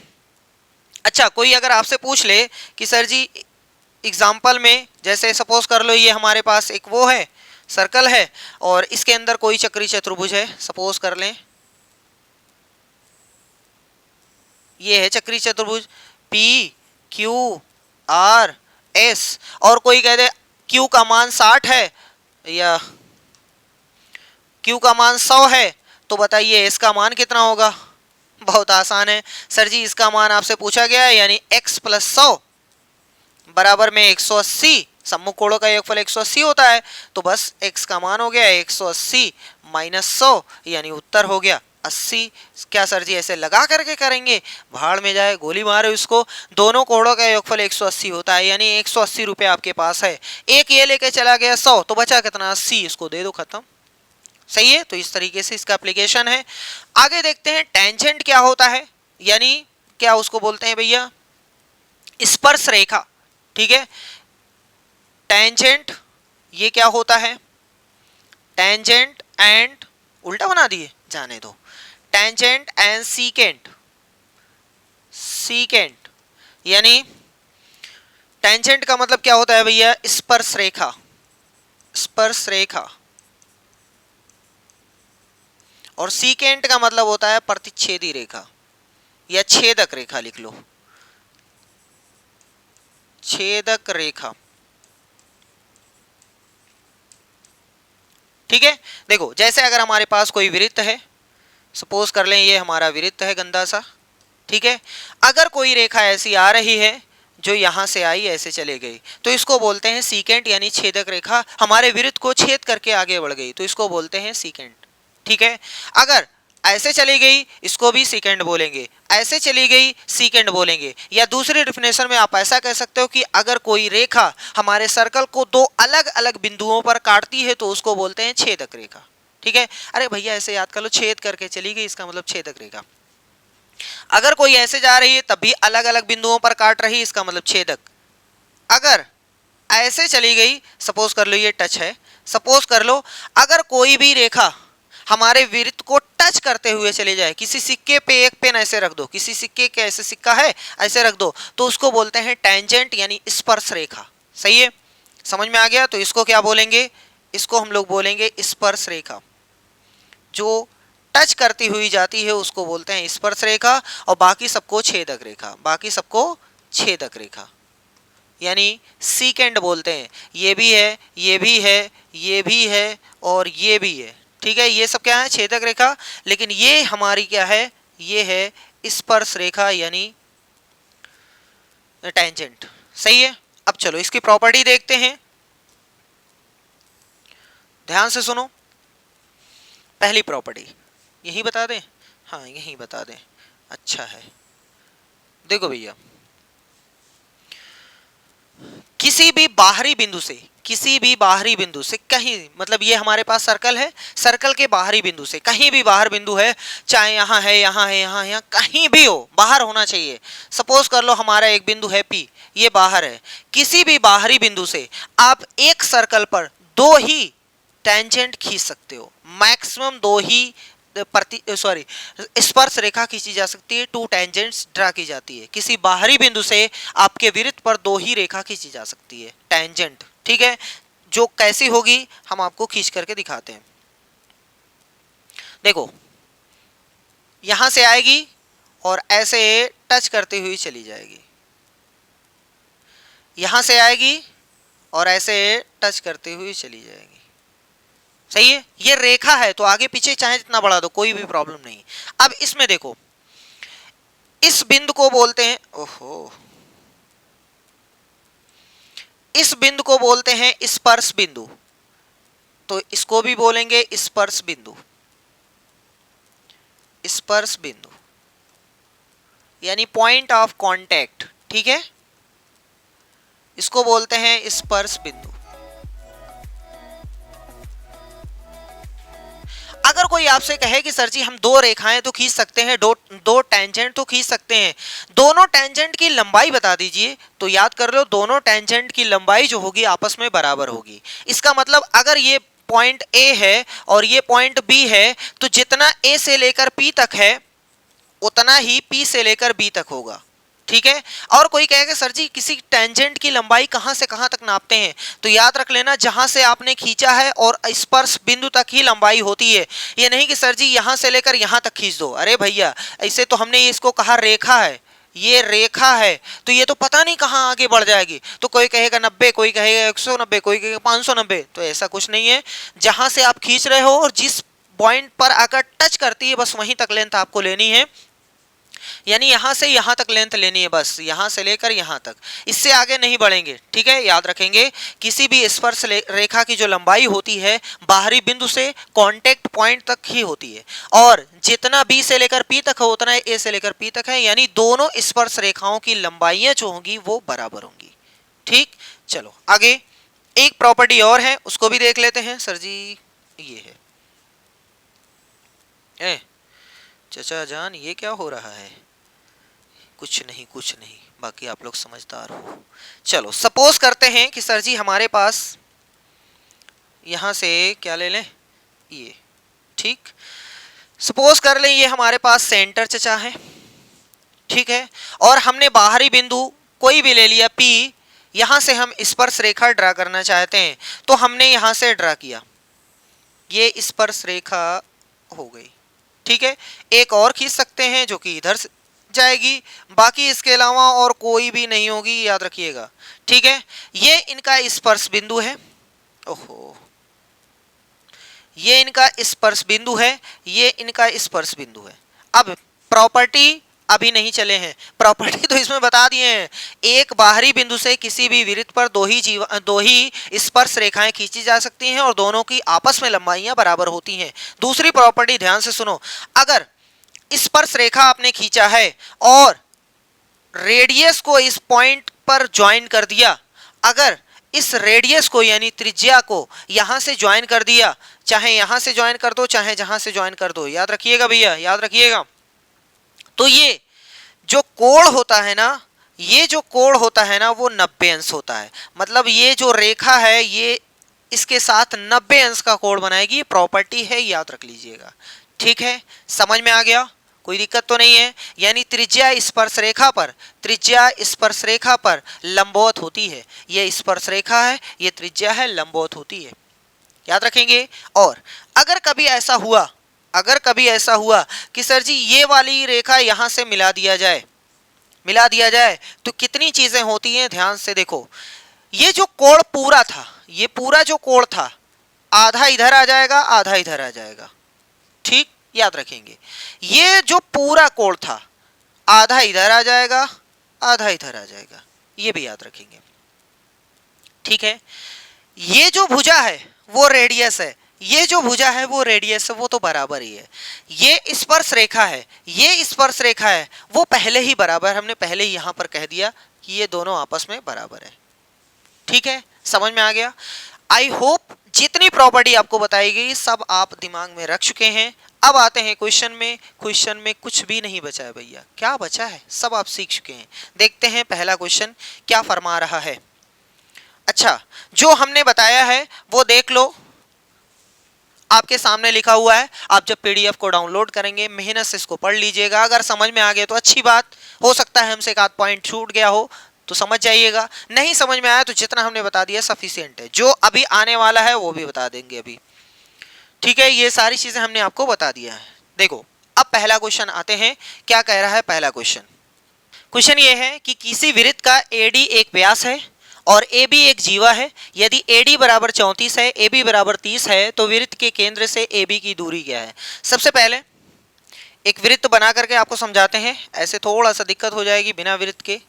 अच्छा कोई अगर आपसे पूछ ले कि सर जी एग्जाम्पल में, जैसे सपोज कर लो ये हमारे पास एक वो है सर्कल है और इसके अंदर कोई चक्रीय चतुर्भुज है, सपोज कर लें ये है चक्रीय चतुर्भुज पी क्यू आर एस, और कोई कह दे क्यू का मान 60 है या क्यू का मान 100 है, तो बताइए इसका मान कितना होगा। बहुत आसान है सर जी, इसका मान आपसे पूछा गया है, यानी x + 100 बराबर में 180, सम्मुख कोणों का योगफल 180 होता है, तो बस x का मान हो गया 180 - 100, यानी उत्तर हो गया 80। क्या सर जी ऐसे लगा करके करेंगे, भाड़ में जाए गोली मारो इसको, दोनों कोणों का योगफल 180 होता है, यानी 180 रुपये आपके पास है, एक ये लेके चला गया 100, तो बचा कितना 80, इसको दे दो खत्म। सही है, तो इस तरीके से इसका एप्लीकेशन है। आगे देखते हैं टेंजेंट क्या होता है, यानी क्या उसको बोलते हैं भैया स्पर्श रेखा। ठीक है, टेंजेंट ये क्या होता है, टेंजेंट एंड, उल्टा बना दिए जाने दो, टेंजेंट एंड सीकेंट, सीकेंट यानी टेंजेंट का मतलब क्या होता है भैया स्पर्श रेखा, स्पर्श रेखा, और सीकेंट का मतलब होता है प्रतिच्छेदी रेखा या छेदक रेखा, लिख लो छेदक रेखा। ठीक है। देखो जैसे अगर हमारे पास कोई वृत्त है, सपोज कर लें ये हमारा वृत्त है गंदा सा, ठीक है। अगर कोई रेखा ऐसी आ रही है जो यहां से आई ऐसे चले गई, तो इसको बोलते हैं सीकेंट, यानी छेदक रेखा हमारे वृत्त को छेद करके आगे बढ़ गई, तो इसको बोलते हैं सीकेंट, ठीक है। अगर ऐसे चली गई इसको भी सीकेंट बोलेंगे, ऐसे चली गई सीकेंट बोलेंगे, या दूसरी डिफिनेशन में आप ऐसा कह सकते हो कि अगर कोई रेखा हमारे सर्कल को दो अलग अलग बिंदुओं पर काटती है तो उसको बोलते हैं छेदक रेखा, ठीक है। अरे भैया ऐसे याद कर लो, छेद करके चली गई इसका मतलब छेदक रेखा। अगर कोई ऐसे जा रही है तब भी अलग अलग बिंदुओं पर काट रही, इसका मतलब छेदक। अगर ऐसे चली गई, सपोज कर लो ये टच है, सपोज कर लो अगर कोई भी रेखा हमारे वृत्त को टच करते हुए चले जाए, किसी सिक्के पे एक पेन ऐसे रख दो, किसी सिक्के के ऐसे सिक्का है ऐसे रख दो, तो उसको बोलते हैं टेंजेंट यानी स्पर्श रेखा। सही है, समझ में आ गया। तो इसको क्या बोलेंगे, इसको हम लोग बोलेंगे स्पर्श रेखा। जो टच करती हुई जाती है उसको बोलते हैं स्पर्श रेखा, और बाकी सबको छेदक रेखा, बाकी सबको छेदक रेखा यानी सीकेंड बोलते हैं। ये भी है, ये भी है, ये भी है और ये भी है, ठीक है। ये सब क्या है, छेदक रेखा, लेकिन ये हमारी क्या है, ये है स्पर्श रेखा यानी टेंजेंट। सही है। अब चलो इसकी प्रॉपर्टी देखते हैं, ध्यान से सुनो। पहली प्रॉपर्टी यही बता दें, हाँ यही बता दें, अच्छा है। देखो भैया, किसी भी बाहरी बिंदु से, किसी भी बाहरी बिंदु से कहीं, मतलब ये हमारे पास सर्कल है, सर्कल के बाहरी बिंदु से कहीं भी बाहर बिंदु है, चाहे यहाँ है, यहाँ है, यहाँ है, यहाँ कहीं भी हो, बाहर होना चाहिए। सपोज कर लो हमारा एक बिंदु है P, ये बाहर है। किसी भी बाहरी बिंदु से आप एक सर्कल पर दो ही टेंजेंट खींच सकते हो, मैक्सिमम दो ही स्पर्श रेखा खींची जा सकती है, टू टेंजेंट्स ड्रा की जाती है। किसी बाहरी बिंदु से आपके वृत्त पर दो ही रेखा खींची जा सकती है, टेंजेंट, ठीक है। जो कैसी होगी हम आपको खींच करके दिखाते हैं। देखो यहां से आएगी और ऐसे टच करते हुए चली जाएगी, यहां से आएगी और ऐसे टच करते हुए चली जाएगी। सही है, ये रेखा है तो आगे पीछे चाहे जितना बढ़ा दो कोई भी प्रॉब्लम नहीं। अब इसमें देखो, इस बिंदु को बोलते हैं, ओहो, इस बिंदु को बोलते हैं स्पर्श बिंदु, तो इसको भी बोलेंगे स्पर्श बिंदु, स्पर्श बिंदु यानी पॉइंट ऑफ कांटेक्ट, ठीक है। इसको बोलते हैं स्पर्श बिंदु। अगर कोई आपसे कहे कि सर जी हम दो रेखाएं तो खींच सकते हैं, दो टेंजेंट तो खींच सकते हैं, दोनों टेंजेंट की लंबाई बता दीजिए, तो याद कर लो दोनों टेंजेंट की लंबाई जो होगी आपस में बराबर होगी। इसका मतलब अगर ये पॉइंट ए है और ये पॉइंट बी है, तो जितना ए से लेकर पी तक है उतना ही पी से लेकर बी तक होगा, ठीक है। और कोई कहेगा सर जी किसी टेंजेंट की लंबाई कहां से कहां तक नापते हैं, तो याद रख लेना जहां से आपने खींचा है और स्पर्श बिंदु तक ही लंबाई होती है। ये नहीं कि सर जी यहां से लेकर यहां तक खींच दो, अरे भैया ऐसे तो हमने इसको कहा रेखा है, ये रेखा है, तो ये तो पता नहीं कहां आगे बढ़ जाएगी। तो कोई कहेगा 90, कोई कहेगा 190, कोई कहेगा 590, तो ऐसा कुछ नहीं है। जहां से आप खींच रहे हो और जिस पॉइंट पर आकर टच करती है बस वहीं तक लेंथ आपको लेनी है, यानी यहां से यहां तक लेंथ लेनी है, बस यहां से लेकर यहां तक, इससे आगे नहीं बढ़ेंगे, ठीक है। याद रखेंगे किसी भी स्पर्श रेखा की जो लंबाई होती है बाहरी बिंदु से कांटेक्ट पॉइंट तक ही होती है, और जितना बी से लेकर पी तक है उतना ए से लेकर पी तक है, यानी दोनों स्पर्श रेखाओं की लंबाइयां जो होंगी वो बराबर होंगी, ठीक। चलो आगे एक प्रॉपर्टी और है, उसको भी देख लेते हैं। सर जी ये है, चचा जान ये क्या हो रहा है, कुछ नहीं कुछ नहीं, बाकी आप लोग समझदार हो। चलो सपोज करते हैं कि सर जी हमारे पास यहां से क्या ले लें, ये, ठीक। सपोज कर लें ये हमारे पास सेंटर चचा है, ठीक है, और हमने बाहरी बिंदु कोई भी ले लिया P, यहां से हम स्पर्श रेखा ड्रा करना चाहते हैं, तो हमने यहां से ड्रा किया, ये स्पर्श रेखा हो गई, ठीक है। एक और खींच सकते हैं जो कि इधर से जाएगी, बाकी इसके अलावा और कोई भी नहीं होगी, याद रखिएगा, ठीक है। ये इनका स्पर्श बिंदु है, ओहो ये इनका स्पर्श बिंदु है, ये इनका स्पर्श बिंदु है। अब प्रॉपर्टी अभी नहीं चले हैं, प्रॉपर्टी तो इसमें बता दिए हैं। एक बाहरी बिंदु से किसी भी वृत्त पर दो ही स्पर्श रेखाएं खींची जा सकती हैं और दोनों की आपस में लंबाइयां बराबर होती हैं। दूसरी प्रॉपर्टी ध्यान से सुनो, अगर स्पर्श रेखा आपने खींचा है और रेडियस को इस पॉइंट पर ज्वाइन कर दिया, अगर इस रेडियस को यानी त्रिज्या को यहां से ज्वाइन कर दिया, चाहे यहां से ज्वाइन कर दो चाहे जहां से ज्वाइन कर दो, याद रखिएगा भैया, याद रखिएगा। तो ये जो कोण होता है ना, ये जो कोण होता है ना वो 90 अंश होता है। मतलब ये जो रेखा है ये इसके साथ 90 अंश का कोण बनाएगी। ये प्रॉपर्टी है, याद रख लीजिएगा। ठीक है, समझ में आ गया, कोई दिक्कत तो नहीं है। यानी त्रिज्या स्पर्श रेखा पर लंबवत होती है। ये स्पर्श रेखा है, ये त्रिज्या है, लंबवत होती है, याद रखेंगे। और अगर कभी ऐसा हुआ कि सर जी ये वाली रेखा यहां से मिला दिया जाए तो कितनी चीजें होती हैं, ध्यान से देखो। ये जो कोण पूरा था, ये पूरा जो कोण था, आधा इधर आ जाएगा आधा इधर आ जाएगा, ठीक, याद रखेंगे। ये जो पूरा कोण था आधा इधर आ जाएगा आधा इधर आ जाएगा, ये भी याद रखेंगे। ठीक है, ये जो भुजा है वो रेडियस है, ये जो भुजा है वो रेडियस है, वो तो बराबर ही है। ये स्पर्श रेखा है, ये स्पर्श रेखा है, वो पहले ही बराबर, हमने पहले ही यहां पर कह दिया कि ये दोनों आपस में बराबर है। ठीक है, समझ में आ गया। आई होप जितनी प्रॉपर्टी आपको बताई गई सब आप दिमाग में रख चुके हैं। अब आते हैं क्वेश्चन में। क्वेश्चन में कुछ भी नहीं बचा है भैया, क्या बचा है, सब आप सीख चुके हैं। देखते हैं पहला क्वेश्चन क्या फरमा रहा है। अच्छा, जो हमने बताया है वो देख लो, आपके सामने लिखा हुआ है। आप जब पीडीएफ को डाउनलोड करेंगे मेहनत से इसको पढ़ लीजिएगा। अगर समझ में आ गया तो अच्छी बात, हो सकता है हमसे एक आध पॉइंट छूट गया हो तो समझ जाइएगा, नहीं समझ में आया तो जितना हमने बता दिया सफिशिएंट है। जो अभी आने वाला है वो भी बता देंगे अभी। ठीक है, ये सारी चीजें हमने आपको बता दिया है। देखो अब पहला क्वेश्चन आते हैं, क्या कह रहा है पहला क्वेश्चन ये है कि किसी वृत्त का एडी एक व्यास है और ए बी एक जीवा है। यदि ए डी बराबर 34 है, ए बी बराबर 30 है, तो वृत्त के केंद्र से ए बी की दूरी क्या है। सबसे पहले एक वृत्त बना करके आपको समझाते हैं, ऐसे थोड़ा सा दिक्कत हो जाएगी बिना वृत्त के।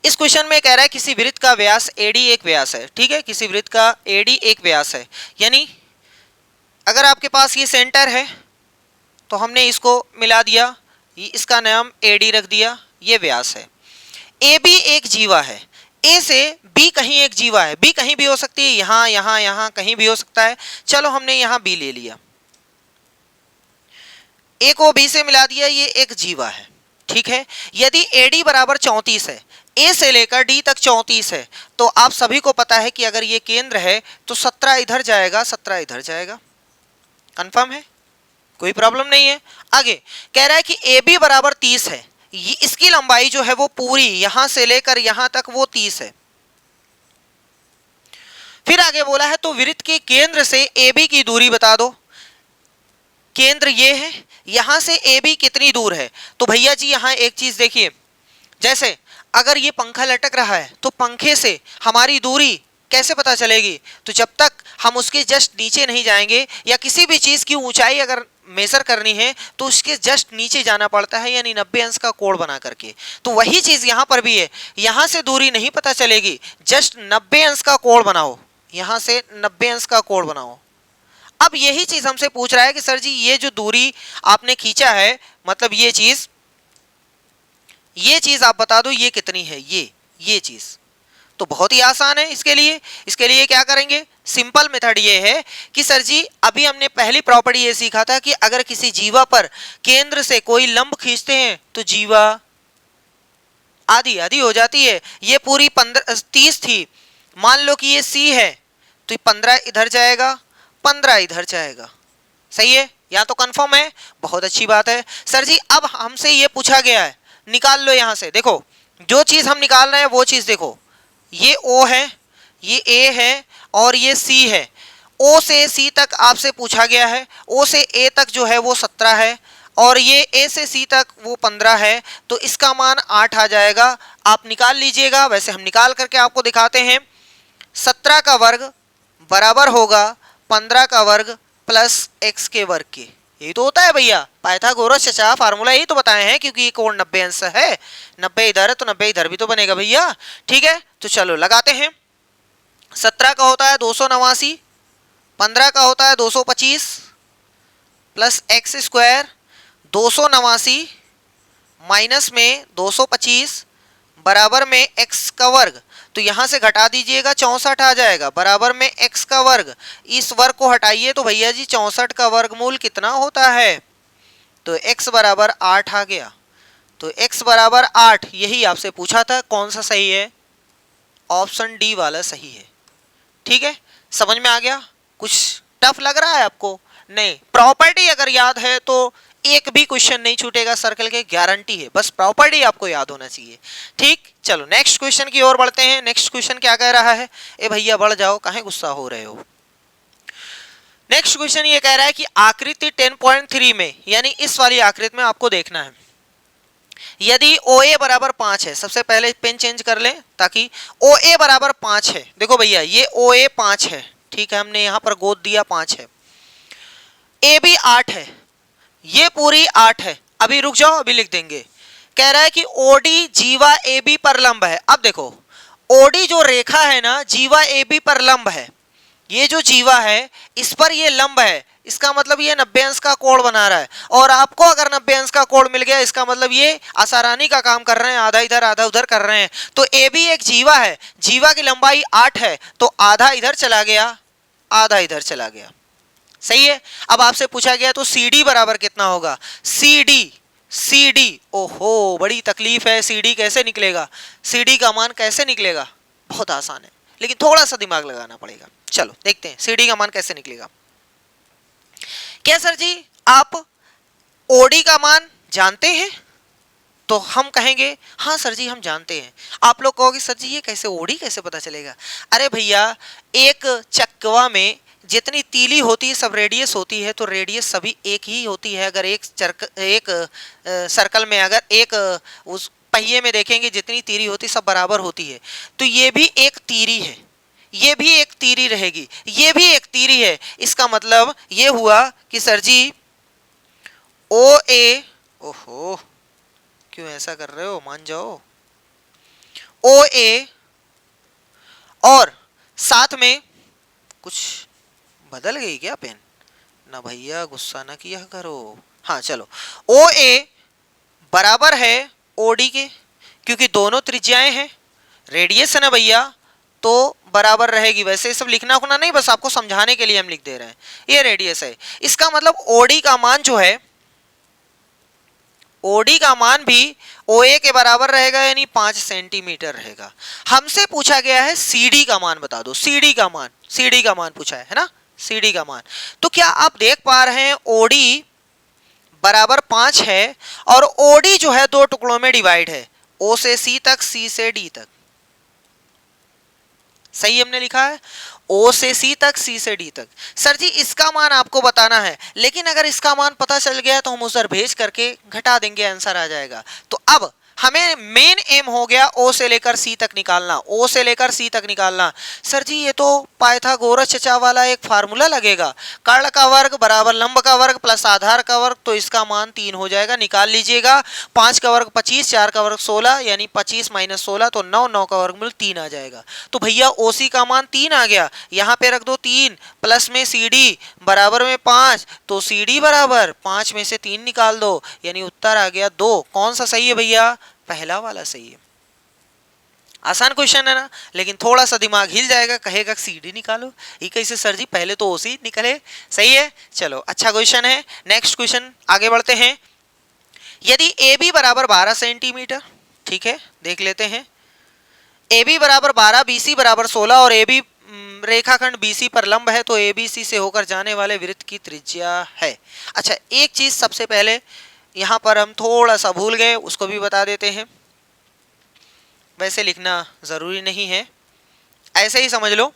इस क्वेश्चन में कह रहा है किसी वृत्त का व्यास एडी एक व्यास है। ठीक है, किसी वृत्त का एडी एक व्यास है, यानी अगर आपके पास ये सेंटर है तो हमने इसको मिला दिया, इसका नाम एडी रख दिया, ये व्यास है। ए बी एक जीवा है, ए से बी कहीं एक जीवा है, बी कहीं भी हो सकती है, यहां यहां यहां कहीं भी हो सकता है। चलो हमने यहां बी ले लिया, ए को बी से मिला दिया, ये एक जीवा है। ठीक है, यदि एडी बराबर 34 है, ए से लेकर डी तक 34 है, तो आप सभी को पता है कि अगर ये केंद्र है तो 17 इधर जाएगा 17 इधर जाएगा। कंफर्म है, कोई प्रॉब्लम नहीं है। आगे कह रहा है कि ए बी बराबर 30 है, ये इसकी लंबाई जो है वो पूरी यहां से लेकर यहां तक वो 30 है। फिर आगे बोला है तो वृत्त के केंद्र से ए बी की दूरी बता दो। केंद्र ये है, यहां से ए बी कितनी दूर है। तो भैया जी यहां एक चीज देखिए, जैसे अगर ये पंखा लटक रहा है तो पंखे से हमारी दूरी कैसे पता चलेगी, तो जब तक हम उसके जस्ट नीचे नहीं जाएंगे, या किसी भी चीज की ऊंचाई अगर मेजर करनी है तो उसके जस्ट नीचे जाना पड़ता है, यानी 90 अंश का कोण बना करके। तो वही चीज यहां पर भी है, यहां से दूरी नहीं पता चलेगी, जस्ट 90 अंश का कोण बनाओ, यहां से 90 अंश का कोण बनाओ। अब यही चीज हमसे पूछ रहा है कि सर जी ये जो दूरी आपने खींचा है, मतलब ये चीज आप बता दो ये कितनी है, ये चीज। तो बहुत ही आसान है इसके लिए क्या करेंगे, सिंपल मेथड ये है कि सर जी अभी हमने पहली प्रॉपर्टी ये सीखा था कि अगर किसी जीवा पर केंद्र से कोई लंब खींचते हैं तो जीवा आधी आधी हो जाती है। ये पूरी 30 थी, मान लो कि ये सी है तो 15 इधर जाएगा 15 इधर जाएगा। सही है, या तो कंफर्म है, बहुत अच्छी बात है। सर जी अब हमसे ये पूछा गया है, निकाल लो यहां से। देखो जो चीज हम निकाल रहे हैं वो चीज देखो, ये O है, ये A है और ये C है। O से C तक आपसे पूछा गया है, O से A तक जो है वो 17 है और ये A से C तक वो 15 है, तो इसका मान 8 आ जाएगा। आप निकाल लीजिएगा, वैसे हम निकाल करके आपको दिखाते हैं। 17 का वर्ग बराबर होगा 15 का वर्ग प्लस x के वर्ग के, यही तो होता है भैया। पाइथागोरस चचा फार्मूला यही तो बताए हैं, क्योंकि ये कोण 90 अंश है, 90 इधर है तो 90 इधर भी तो बनेगा भैया। ठीक है, तो चलो लगाते हैं। 17 का होता है 289, 15 का होता है 225 प्लस एक्स स्क्वायर 289 माइनस में 225 बराबर में x का वर्ग, तो यहां से घटा दीजिएगा 64 आ जाएगा, बराबर में x का वर्ग, इस वर्ग को हटाइए तो भैया जी 64 का वर्गमूल कितना होता है, तो x बराबर 8 आ गया। तो x बराबर 8, यही आपसे पूछा था, कौन सा सही है, ऑप्शन डी वाला सही है। ठीक है, समझ में आ गया? कुछ टफ लग रहा है आपको? नहीं, प्रॉपर्टी अगर याद है तो एक भी क्वेश्चन नहीं छूटेगा सर्कल के, गारंटी है, बस प्रॉपर्टी आपको याद होना चाहिए। ठीक, चलो नेक्स्ट क्वेश्चन की ओर बढ़ते हैं। नेक्स्ट क्वेश्चन क्या कह रहा है, ए भैया बढ़ जाओ, काहे गुस्सा हो रहे हो। नेक्स्ट क्वेश्चन ये कह रहा है कि आकृति 10.3 में, यानी इस वाली आकृति में आपको देखना है, यदि OA बराबर 5 है, सबसे पहले पेन चेंज कर लें ताकि OA बराबर 5 है। देखो भैया ये OA 5 है, ठीक है, हमने यहां पर गोद दिया 5 है, AB 8 है, ये पूरी 8 है। अभी रुक जाओ, अभी लिख देंगे। कह रहा है कि OD जीवा AB पर लंब है। अब देखो OD जो रेखा है ना, जीवा AB पर लंब है, ये जो जीवा है इस पर ये लंब है, इसका मतलब ये 90 अंश का कोण बना रहा है। और आपको अगर 90 अंश का कोण मिल गया, इसका मतलब ये आसारानी का काम कर रहे हैं, आधा इधर आधा उधर कर रहे हैं। तो ए भी एक जीवा है, जीवा की लंबाई 8 है, तो आधा इधर चला गया, आधा इधर चला गया, सही है। अब आपसे पूछा गया तो सी डी बराबर कितना होगा, सी डी, ओहो बड़ी तकलीफ है, सी डी कैसे निकलेगा, सी डी का मान कैसे निकलेगा, बहुत आसान है, लेकिन थोड़ा सा दिमाग लगाना पड़ेगा। चलो देखते हैं सीडी का मान कैसे निकलेगा। क्या सर जी आप ओडी का मान जानते हैं, तो हम कहेंगे हाँ सर जी हम जानते हैं। आप लोग कहोगे सर जी ये कैसे, ओडी कैसे पता चलेगा। अरे भैया एक चक्वा में जितनी तीली होती है सब रेडियस होती है, तो रेडियस सभी एक ही होती है। अगर एक सर्कल में अगर एक उस पहिए में देखेंगे जितनी तीरी होती सब बराबर होती है, तो ये भी एक तीरी है, ये भी एक तीरी रहेगी, ये भी एक तीरी है। इसका मतलब ये हुआ कि सर जी ओ ए, ओहो क्यों ऐसा कर रहे हो, मान जाओ, ओ ए और साथ में कुछ बदल गई क्या पेन, ना भैया गुस्सा ना किया करो। हाँ चलो, ओ ए बराबर है ओडी के, क्योंकि दोनों त्रिज्याएं हैं, रेडियस है ना भैया, तो बराबर रहेगी। वैसे सब लिखना होना नहीं, बस आपको समझाने के लिए हम लिख दे रहे हैं, ये रेडियस है। इसका मतलब ओडी का मान जो है, ओडी का मान भी ओए के बराबर रहेगा, यानी 5 सेंटीमीटर रहेगा। हमसे पूछा गया है सीडी का मान बता दो, सीडी का मान पूछा है ना, सीडी का मान। तो क्या आप देख पा रहे हैं ओडी बराबर 5 है, और ओडी जो है दो टुकड़ों में डिवाइड है, ओ से सी तक, सी से डी तक, सही हमने लिखा है, ओ से सी तक, सी से डी तक। सर जी इसका मान आपको बताना है, लेकिन अगर इसका मान पता चल गया तो हम उधर भेज करके घटा देंगे, आंसर आ जाएगा। तो अब हमें मेन एम हो गया ओ से लेकर सी तक निकालना, ओ से लेकर सी तक निकालना। सर जी ये तो पाइथागोरस चचा वाला एक फार्मूला लगेगा, कर्ण का वर्ग बराबर लंब का वर्ग प्लस आधार का वर्ग, तो इसका मान 3 हो जाएगा, निकाल लीजिएगा। 5 का वर्ग 25, 4 का वर्ग 16, यानी 25 माइनस 16 तो 9, 9 का वर्गमूल 3 आ जाएगा। तो भैया ओसी का मान 3 आ गया, यहाँ पे रख दो 3 प्लस में सी डी बराबर में 5, तो सी डी बराबर 5 में से 3 निकाल दो, यानी उत्तर आ गया 2। कौन सा सही है भैया, पहला वाला सही है। आसान क्वेश्चन है ना, लेकिन थोड़ा सा दिमाग हिल जाएगा, कहेगा सीडी निकालो, ये कैसे सर जी, पहले तो ओसी निकले, सही है। चलो अच्छा क्वेश्चन है। नेक्स्ट क्वेश्चन आगे बढ़ते हैं। यदि ए बी बराबर 12 सेंटीमीटर, ठीक है देख लेते हैं, ए बी बराबर 12, बी सी बराबर 16 और ए बी रेखाखंड BC पर लंब है, तो ABC से होकर जाने वाले वृत्त की त्रिज्या है। अच्छा एक चीज सबसे पहले यहाँ पर हम थोड़ा सा भूल गए, उसको भी बता देते हैं, वैसे लिखना जरूरी नहीं है, ऐसे ही समझ लो।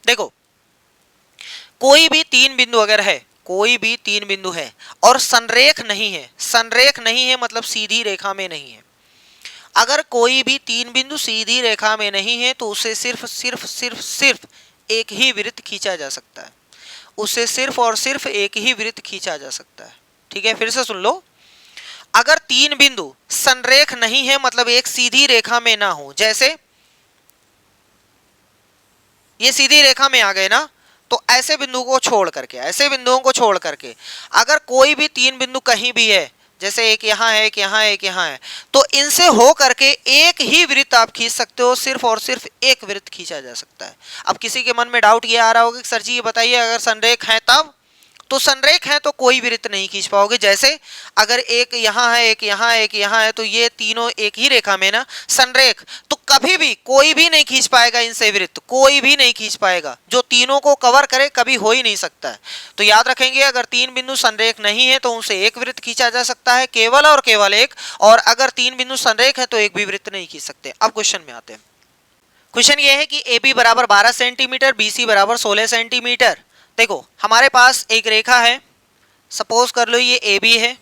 देखो कोई भी 3 बिंदु अगर है, कोई भी 3 बिंदु है और संरेख नहीं है, संरेख नहीं है मतलब सीधी रेखा में नहीं है, अगर कोई भी 3 बिंदु सीधी रेखा में नहीं है तो उसे सिर्फ एक ही वृत्त खींचा जा सकता है। उससे सिर्फ और सिर्फ एक ही वृत्त खींचा जा सकता है। ठीक है, फिर से सुन लो। अगर तीन बिंदु संरेख नहीं है, मतलब एक सीधी रेखा में ना हो, जैसे ये सीधी रेखा में आ गए ना, तो ऐसे बिंदु को छोड़ करके, ऐसे बिंदुओं को छोड़ करके अगर कोई भी तीन बिंदु कहीं भी है, जैसे एक यहाँ है, एक यहाँ है, एक यहाँ है, तो इनसे हो करके एक ही वृत्त आप खींच सकते हो, सिर्फ और सिर्फ एक वृत्त खींचा जा सकता है। अब किसी के मन में डाउट ये आ रहा होगा कि सर जी ये बताइए, अगर संरेख है तब, तो संरेख है तो कोई वृत्त नहीं खींच पाओगे। जैसे अगर एक यहाँ है, एक यहाँ है, एक यहाँ है, तो ये तीनों एक ही रेखा में ना संरेख, तो कभी भी कोई भी नहीं खींच पाएगा इनसे वृत्त, कोई भी नहीं खींच पाएगा जो तीनों को कवर करे, कभी हो ही नहीं सकता है। तो याद रखेंगे, अगर तीन बिंदु संरेख नहीं है तो उनसे एक वृत्त खींचा जा सकता है, केवल और केवल एक, और अगर तीन बिंदु संरेख है तो एक भी वृत्त नहीं खींच सकते। अब क्वेश्चन में आते हैं। क्वेश्चन ये है कि ए बी बराबर 12 सेंटीमीटर, बी सी बराबर 16 सेंटीमीटर। देखो हमारे पास एक रेखा है, सपोज कर लो ये ए बी है,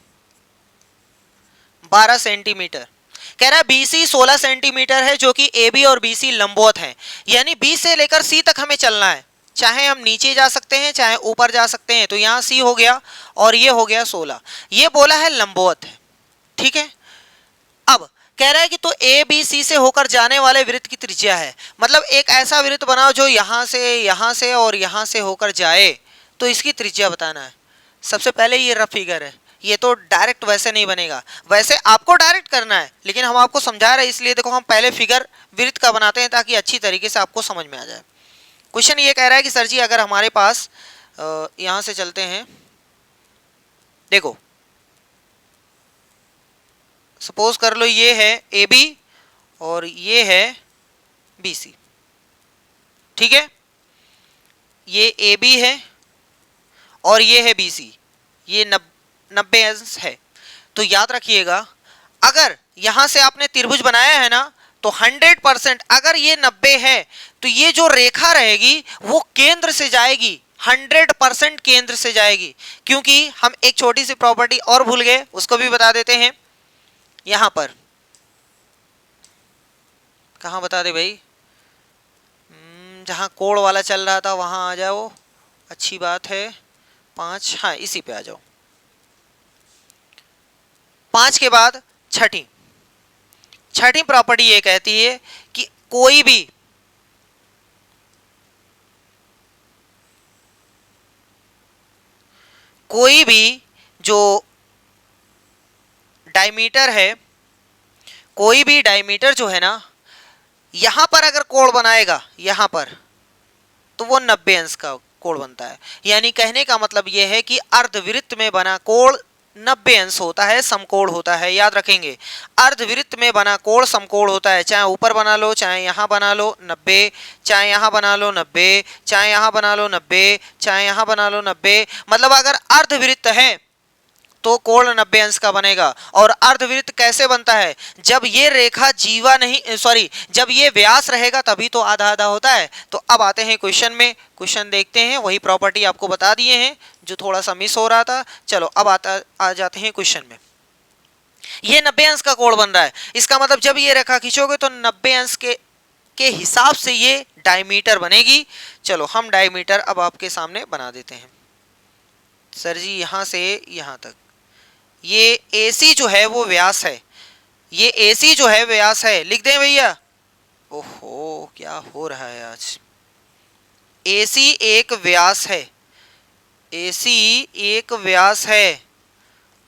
12 सेंटीमीटर, कह रहा है बी सी 16 सेंटीमीटर है, जो कि ए बी और बी सी लंबवत है, यानी बी से लेकर सी तक हमें चलना है, चाहे हम नीचे जा सकते हैं चाहे ऊपर जा सकते हैं। तो यहाँ सी हो गया और ये हो गया 16, ये बोला है लंबवत है। ठीक है, अब कह रहा है कि तो ए बी सी से होकर जाने वाले वृत्त की त्रिज्या है, मतलब एक ऐसा वृत्त बनाओ जो यहाँ से और यहाँ से होकर जाए, तो इसकी त्रिज्या बताना है। सबसे पहले ये रफ फिगर है, ये तो डायरेक्ट वैसे नहीं बनेगा, वैसे आपको डायरेक्ट करना है, लेकिन हम आपको समझा रहे हैं, इसलिए देखो हम पहले फिगर वृत्त का बनाते हैं ताकि अच्छी तरीके से आपको समझ में आ जाए। क्वेश्चन ये कह रहा है कि सर जी अगर हमारे पास यहाँ से चलते हैं, देखो सपोज कर लो ये है ए बी और ये है बी सी। ठीक है, ये ए बी है और ये है बी सी, ये 90 अंश है। तो याद रखिएगा, अगर यहां से आपने त्रिभुज बनाया है ना, तो 100% अगर ये 90 है तो ये जो रेखा रहेगी वो केंद्र से जाएगी, 100% केंद्र से जाएगी। क्योंकि हम एक छोटी सी प्रॉपर्टी और भूल गए, उसको भी बता देते हैं। यहां पर कहां बता दे भाई, जहां कोण वाला चल रहा था वहां आ जाओ, अच्छी बात है। 5, हाँ इसी पे आ जाओ। 5 के बाद छठी प्रॉपर्टी ये कहती है कि कोई भी जो डायमीटर है, कोई भी डायमीटर जो है ना, यहां पर अगर कोण बनाएगा यहां पर, तो वो 90 अंश का कोण बनता है। यानी कहने का मतलब यह है कि अर्धवृत्त में बना कोण 90 अंश होता है, समकोण होता है। याद रखेंगे, अर्धवृत्त में बना कोण समकोण होता है, चाहे ऊपर बना लो चाहे यहां बना लो 90, चाहे यहां बना लो 90, चाहे यहां बना लो 90, चाहे यहां बना लो 90। मतलब अगर अर्धवृत्त है तो कोण 90 अंश का बनेगा। और अर्धवृत्त कैसे बनता है, जब ये रेखा जीवा नहीं, सॉरी, जब ये व्यास रहेगा तभी तो आधा आधा होता है। तो अब आते हैं क्वेश्चन में, क्वेश्चन देखते हैं, वही प्रॉपर्टी आपको बता दिए हैं जो थोड़ा सा मिस हो रहा था। चलो अब आ जाते हैं क्वेश्चन में। ये 90 अंश का कोण बन रहा है, इसका मतलब जब ये रेखा खींचोगे तो 90 अंश के हिसाब से ये डायमीटर बनेगी। चलो हम डायमीटर अब आपके सामने बना देते हैं। सर जी यहां से यहां तक ये AC जो है वो व्यास है, ये AC जो है व्यास है, लिख दें भैया। ओहो क्या हो रहा है आज। AC एक व्यास है, AC एक व्यास है,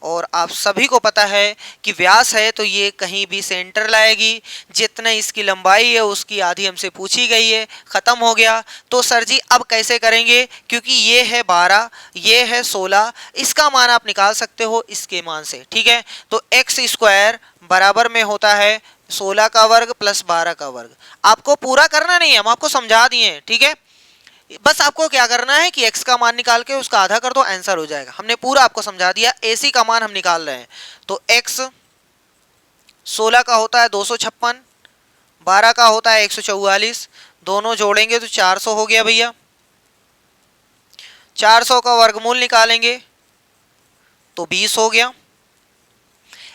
और आप सभी को पता है कि व्यास है तो ये कहीं भी सेंटर लाएगी, जितना इसकी लंबाई है उसकी आधी हमसे पूछी गई है, खत्म हो गया। तो सर जी अब कैसे करेंगे, क्योंकि ये है 12, ये है 16, इसका मान आप निकाल सकते हो इसके मान से। ठीक है, तो x स्क्वायर बराबर में होता है 16 का वर्ग प्लस 12 का वर्ग। आपको पूरा करना नहीं है, हम आपको समझा दिए हैं। ठीक है, बस आपको क्या करना है कि x का मान निकाल के उसका आधा कर दो, आंसर हो जाएगा। हमने पूरा आपको समझा दिया। AC का मान हम निकाल रहे हैं, तो x 16 का होता है 256, 12 का होता है 144, दोनों जोड़ेंगे तो 400 हो गया भैया। 400 का वर्गमूल निकालेंगे तो 20 हो गया।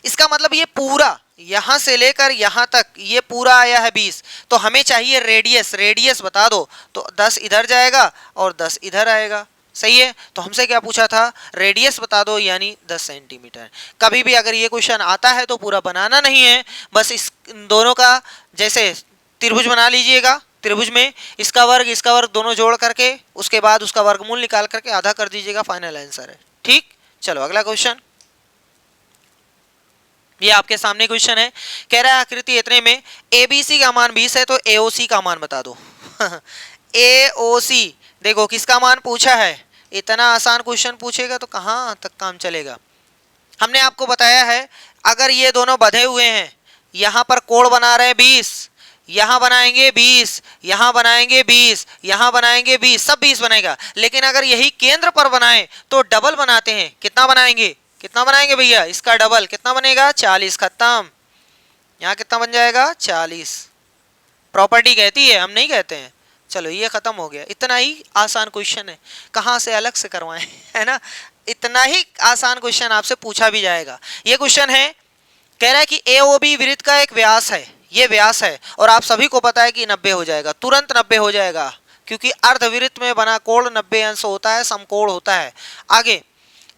इसका मतलब ये पूरा यहां से लेकर यहां तक ये पूरा आया है 20, तो हमें चाहिए रेडियस, रेडियस बता दो। तो 10 इधर जाएगा और 10 इधर आएगा, सही है। तो हमसे क्या पूछा था, रेडियस बता दो यानी 10 सेंटीमीटर। कभी भी अगर ये क्वेश्चन आता है तो पूरा बनाना नहीं है, बस इस दोनों का जैसे त्रिभुज बना लीजिएगा, त्रिभुज में इसका वर्ग दोनों जोड़ करके उसके बाद उसका वर्गमूल निकाल करके आधा कर दीजिएगा, फाइनल आंसर है। ठीक, चलो अगला क्वेश्चन, ये आपके सामने क्वेश्चन है। कह रहा है आकृति इतने में एबीसी का मान 20 है तो एओसी का मान बता दो। एओसी देखो किसका मान पूछा है, इतना आसान क्वेश्चन पूछेगा तो कहां तक काम चलेगा। हमने आपको बताया है अगर ये दोनों बंधे हुए हैं, यहां पर कोण बना रहे हैं 20, यहां बनाएंगे 20, यहां बनाएंगे 20, यहां बनाएंगे 20, सब 20 बनेगा। लेकिन अगर यही केंद्र पर बनाएं तो डबल बनाते हैं, कितना बनाएंगे, कितना बनाएंगे भैया, इसका डबल कितना बनेगा 40, खत्म। यहाँ कितना बन जाएगा 40। प्रॉपर्टी कहती है, हम नहीं कहते हैं। चलो ये खत्म हो गया, इतना ही आसान क्वेश्चन है, कहाँ से अलग से करवाएं है ना। इतना ही आसान क्वेश्चन आपसे पूछा भी जाएगा। ये क्वेश्चन है, कह रहा है कि एओबी वृत्त का एक व्यास है, ये व्यास है और आप सभी को पता है कि 90 हो जाएगा, तुरंत 90 हो जाएगा, क्योंकि अर्धवृत्त में बना कोण 90 अंश होता है, समकोण होता है। आगे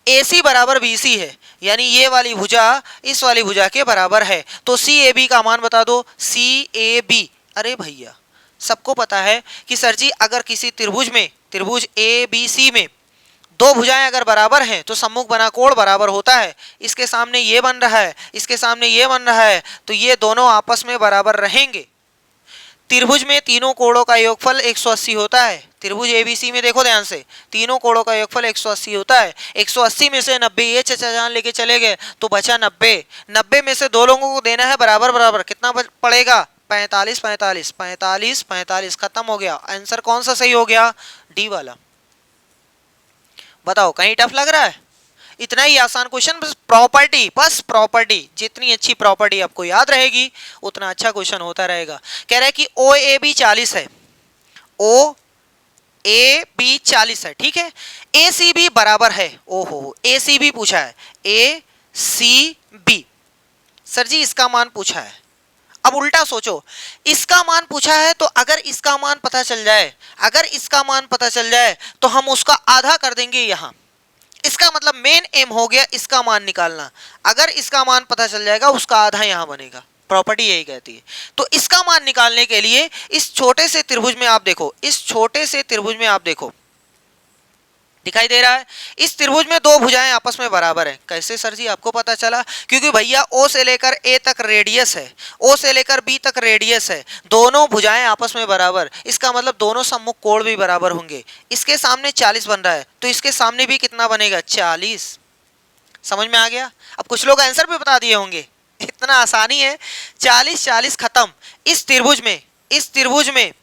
AC बराबर BC है, यानी ये वाली भुजा इस वाली भुजा के बराबर है, तो CAB का मान बता दो। CAB, अरे भैया सबको पता है कि सर जी अगर किसी त्रिभुज में, त्रिभुज ABC में दो भुजाएं अगर बराबर हैं तो सम्मुख बना कोण बराबर होता है। इसके सामने ये बन रहा है, इसके सामने ये बन रहा है, तो ये दोनों आपस में बराबर रहेंगे। त्रिभुज में तीनों कोणों का योगफल 180 होता है। त्रिभुज ABC में देखो ध्यान से, तीनों कोणों का योगफल 180 होता है। 180 में से 90 ये चचा जान लेके चले गए तो बचा 90। 90 में से दो लोगों को देना है बराबर बराबर, कितना पड़ेगा 45 45 45 45, खत्म हो गया। आंसर कौन सा सही हो गया, डी वाला। बताओ कहीं टफ लग रहा है, इतना ही आसान क्वेश्चन। बस प्रॉपर्टी, बस प्रॉपर्टी, जितनी अच्छी प्रॉपर्टी आपको याद रहेगी उतना अच्छा क्वेश्चन होता रहेगा। कह रहा है कि ओ ए बी 40 है, ओ ए बी 40 है, ठीक है। ए सी बी बराबर है, ओहो ए सी बी पूछा है, ए सी बी, सर जी इसका मान पूछा है। अब उल्टा सोचो, इसका मान पूछा है तो अगर इसका मान पता चल जाए, अगर इसका मान पता चल जाए तो हम उसका आधा कर देंगे यहां। इसका मतलब मेन एम हो गया इसका मान निकालना। अगर इसका मान पता चल जाएगा उसका आधा यहां बनेगा, प्रॉपर्टी यही कहती है। तो इसका मान निकालने के लिए इस छोटे से त्रिभुज में आप देखो, इस छोटे से त्रिभुज में आप देखो दिखाई दे रहा है, इस त्रिभुज में दो भुजाएं आपस में बराबर हैं। कैसे सर जी आपको पता चला, क्योंकि भैया O से लेकर A तक रेडियस है, O से लेकर B तक रेडियस है, दोनों भुजाएं आपस में बराबर, इसका मतलब दोनों सम्मुख कोण भी बराबर होंगे। इसके सामने 40 बन रहा है तो इसके सामने भी कितना बनेगा 40। समझ में आ गया। अब कुछ लोग आंसर भी बता दिए होंगे, इतना आसानी है, 40 40 खत्म। इस त्रिभुज में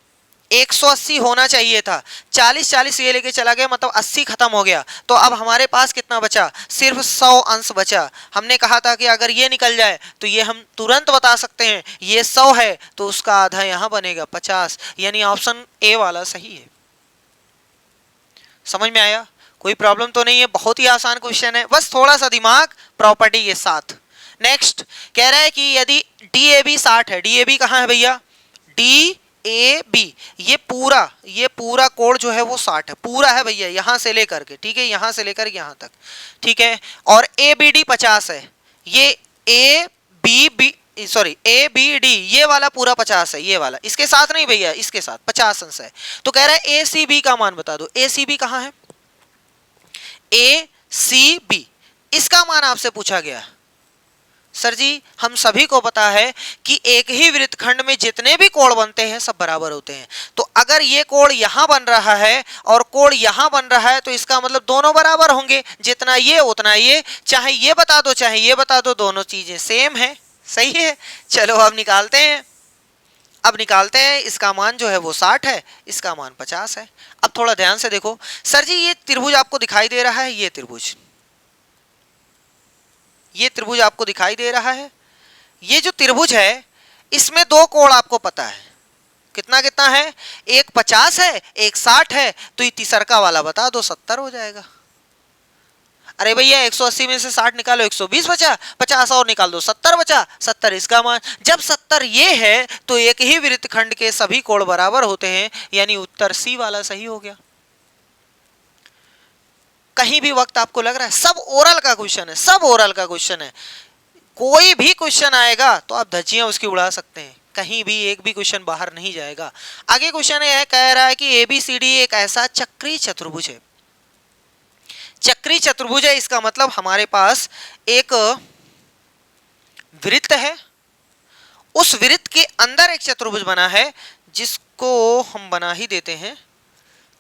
180 होना चाहिए था, 40 40 ये लेके चला गया, मतलब 80 खत्म हो गया। तो अब हमारे पास कितना बचा, सिर्फ 100 अंश बचा। हमने कहा था कि अगर ये निकल जाए तो ये हम तुरंत बता सकते हैं, ये 100 है तो उसका आधा यहां बनेगा 50, यानी ऑप्शन ए वाला सही है। समझ में आया, कोई प्रॉब्लम तो नहीं है, बहुत ही आसान क्वेश्चन है, बस थोड़ा सा दिमाग प्रॉपर्टी के साथ। नेक्स्ट कह रहा है कि यदि DAB 60 है, DAB कहाँ है भैया, DAB, ये पूरा कोण जो है वो 60 है, पूरा है भैया यहां से लेकर के, ठीक है, यहां से लेकर यहां तक, ठीक है। और ABD 50 है, ये ABD ये वाला पूरा 50 है, ये वाला इसके साथ नहीं भैया, इसके साथ 50 अंश है। तो कह रहा है ACB का मान बता दो। ACB कहां है, ACB, इसका मान आपसे पूछा गया। सर जी हम सभी को पता है कि एक ही वृत्तखंड में जितने भी कोण बनते हैं सब बराबर होते हैं। तो अगर ये कोण यहां बन रहा है और कोण यहां बन रहा है तो इसका मतलब दोनों बराबर होंगे, जितना ये उतना ये, चाहे ये बता दो चाहे ये बता दो, दोनों चीजें सेम है, सही है। चलो अब निकालते हैं, इसका मान जो है वो 60 है, इसका मान 50 है। अब थोड़ा ध्यान से देखो, सर जी ये त्रिभुज आपको दिखाई दे रहा है, ये त्रिभुज आपको दिखाई दे रहा है, ये जो त्रिभुज है इसमें दो कोण आपको पता है, कितना कितना है, एक 50 है एक 60 है, तो ये तीसरका वाला बता दो, 70 हो जाएगा। अरे भैया 180 में से 60 निकालो 120 बचा, 50 और निकाल दो 70 बचा, 70 इसका मान। जब 70 ये है तो एक ही वृत्तखंड के सभी कोण बराबर होते हैं, यानी उत्तर सी वाला सही हो गया। कहीं भी वक्त आपको लग रहा है, सब ओरल का क्वेश्चन है, सब ओरल का क्वेश्चन है। कोई भी क्वेश्चन आएगा तो आप धज्जियां उसकी उड़ा सकते हैं, कहीं भी एक भी क्वेश्चन बाहर नहीं जाएगा। आगे क्वेश्चन है, कह रहा है कि एबीसीडी एक ऐसा चक्रीय चतुर्भुज है। चक्रीय चतुर्भुज है, इसका मतलब हमारे पास एक वृत्त है, उस वृत्त के अंदर एक चतुर्भुज बना है, जिसको हम बना ही देते हैं।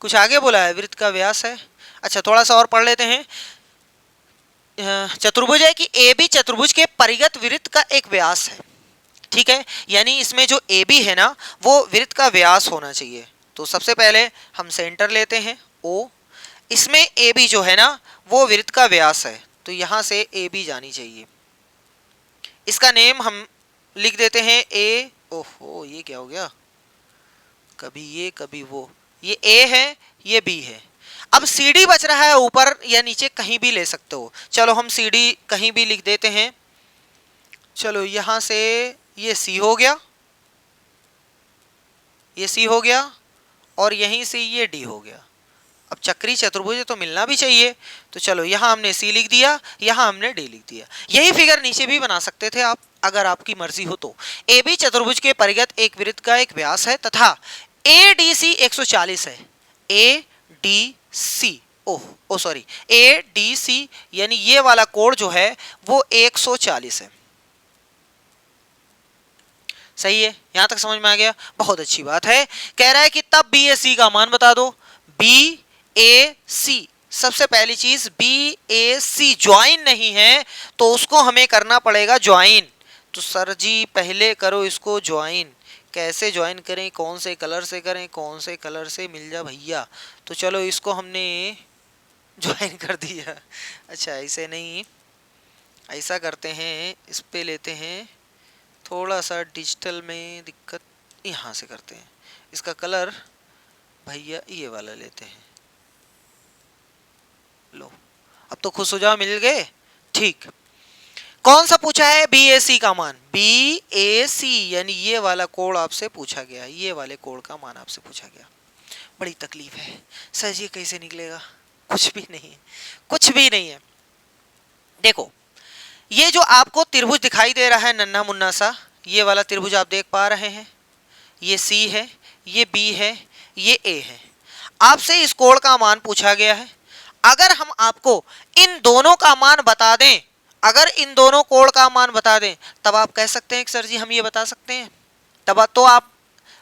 कुछ आगे बोला है, वृत्त का व्यास है। अच्छा, थोड़ा सा और पढ़ लेते हैं। चतुर्भुज है कि ए बी चतुर्भुज के परिगत वृत्त का एक व्यास है, ठीक है। यानी इसमें जो ए बी है ना, वो वृत्त का व्यास होना चाहिए। तो सबसे पहले हम सेंटर लेते हैं ओ, इसमें ए बी जो है ना वो वृत्त का व्यास है, तो यहां से ए बी जानी चाहिए। इसका नेम हम लिख देते हैं ए। ओहो, ये क्या हो गया, कभी ये कभी वो, ये ए है ये बी है। अब सी डी बच रहा है, ऊपर या नीचे कहीं भी ले सकते हो। चलो हम सी डी कहीं भी लिख देते हैं। चलो यहां से ये सी हो गया, ये सी हो गया, और यहीं से ये डी हो गया। अब चक्रीय चतुर्भुज तो मिलना भी चाहिए, तो चलो यहाँ हमने सी लिख दिया, यहाँ हमने डी लिख दिया। यही फिगर नीचे भी बना सकते थे आप, अगर आपकी मर्जी हो तो। ए बी चतुर्भुज के परिगत एक वृत्त का एक व्यास है तथा ए डी सी 140 है। A D C, oh sorry, A D C यानी ये वाला कोण जो है वो 140 है। सही है, यहां तक समझ में आ गया, बहुत अच्छी बात है। कह रहा है कि तब बी ए सी का मान बता दो। बी ए सी, सबसे पहली चीज बी ए सी ज्वाइन नहीं है, तो उसको हमें करना पड़ेगा ज्वाइन। तो सर जी पहले करो इसको ज्वाइन। कैसे ज्वाइन करें, कौन से कलर से करें, कौन से कलर से मिल जा भैया। तो चलो इसको हमने ज्वाइन कर दिया। अच्छा, ऐसे नहीं, ऐसा करते हैं, इस पे लेते हैं, थोड़ा सा डिजिटल में दिक्कत, यहाँ से करते हैं। इसका कलर भैया ये वाला लेते हैं। लो, अब तो खुश हो जाओ, मिल गए। ठीक, कौन सा पूछा है, बी ए सी का मान। बी ए सी यानी ये वाला कोण आपसे पूछा गया, ये वाले कोण का मान आपसे पूछा गया। बड़ी तकलीफ है सर जी, कैसे निकलेगा, कुछ भी नहीं है, कुछ भी नहीं है। देखो, ये जो आपको त्रिभुज दिखाई दे रहा है नन्हा मुन्ना सा, ये वाला त्रिभुज आप देख पा रहे हैं, ये सी है, ये बी है, ये ए है। आपसे इस कोण का मान पूछा गया है। अगर हम आपको इन दोनों का मान बता दें, अगर इन दोनों कोण का मान बता दें, तब आप कह सकते हैं कि सर जी हम ये बता सकते हैं। तब तो आप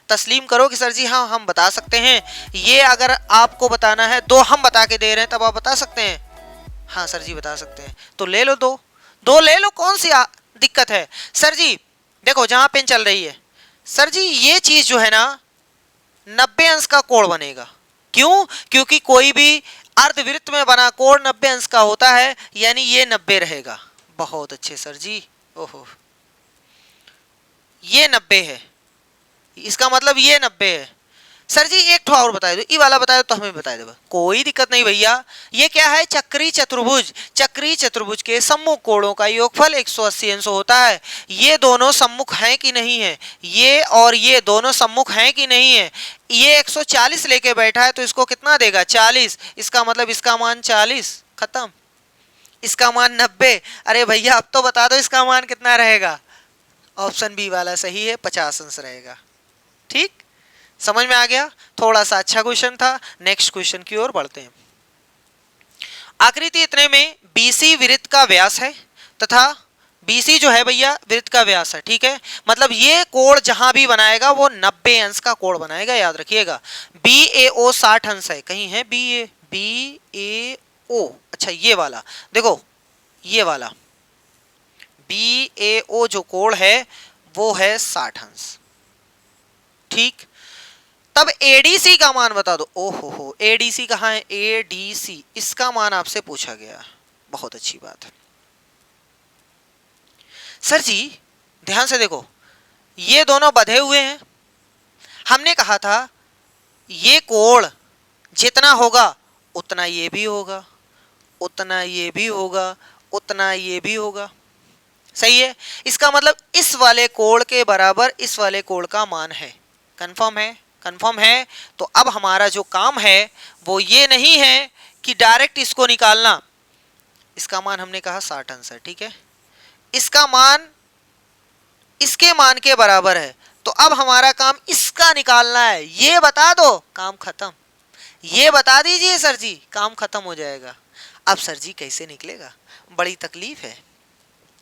तस्लीम करो कि सर जी हाँ हम बता सकते हैं। ये अगर आपको बताना है, दो हम बता के दे रहे हैं, तब आप बता सकते हैं हाँ सर जी बता सकते हैं। तो ले लो, दो ले लो, कौन सी दिक्कत है। सर जी देखो जहां पेन चल रही है, सर जी ये चीज जो है ना 90 अंश का कोण बनेगा। क्यों? क्योंकि कोई भी अर्धवृत्त में बना कोण 90 अंश का होता है, यानी ये 90 रहेगा। बहुत अच्छे सर जी, ओहो ये 90 है, इसका मतलब ये 90 है। सर जी एक ठो और बता दो, ई वाला बता दो तो हमें बता दो। कोई दिक्कत नहीं भैया, ये क्या है, चक्रीय चतुर्भुज। चक्रीय चतुर्भुज के सम्मुख कोणों का योगफल 180 अंश होता है। ये दोनों सम्मुख हैं कि नहीं है, ये और ये दोनों सम्मुख हैं कि नहीं है। ये 140 लेके बैठा है, तो इसको कितना देगा, 40। इसका मतलब इसका मान 40, खत्म। इसका मान 90। अरे भैया अब तो बता दो इसका मान कितना रहेगा। ऑप्शन बी वाला सही है, 50 अंश रहेगा। ठीक, समझ में आ गया। थोड़ा सा अच्छा क्वेश्चन था। नेक्स्ट क्वेश्चन की ओर बढ़ते हैं। आकृति इतने में बीसी वृत्त का व्यास है तथा बीसी जो है भैया वृत्त का व्यास है, ठीक है। मतलब ये कोण जहां भी बनाएगा वो 90 अंश का कोण बनाएगा, याद रखिएगा। बी ए ओ 60 अंश है, कहीं है बी ए ओ, अच्छा ये वाला देखो, ये वाला बी ए ओ जो कोण है वो है 60 अंश, ठीक। तब एडीसी का मान बता दो। ओहो, एडीसी कहाँ है, एडीसी, इसका मान आपसे पूछा गया। बहुत अच्छी बात है सर जी। ध्यान से देखो, ये दोनों बंधे हुए हैं। हमने कहा था ये कोण जितना होगा उतना ये भी होगा, उतना ये भी होगा, उतना ये भी होगा, सही है। इसका मतलब इस वाले कोण के बराबर इस वाले कोण का मान है। कंफर्म है? कंफर्म है। तो अब हमारा जो काम है वो ये नहीं है कि डायरेक्ट इसको निकालना, इसका मान हमने कहा 60 अंश है, ठीक है, इसका मान इसके मान के बराबर है, तो अब हमारा काम इसका निकालना है, ये बता दो काम खत्म, ये बता दीजिए सर जी, काम खत्म हो जाएगा। अब सर जी कैसे निकलेगा, बड़ी तकलीफ है,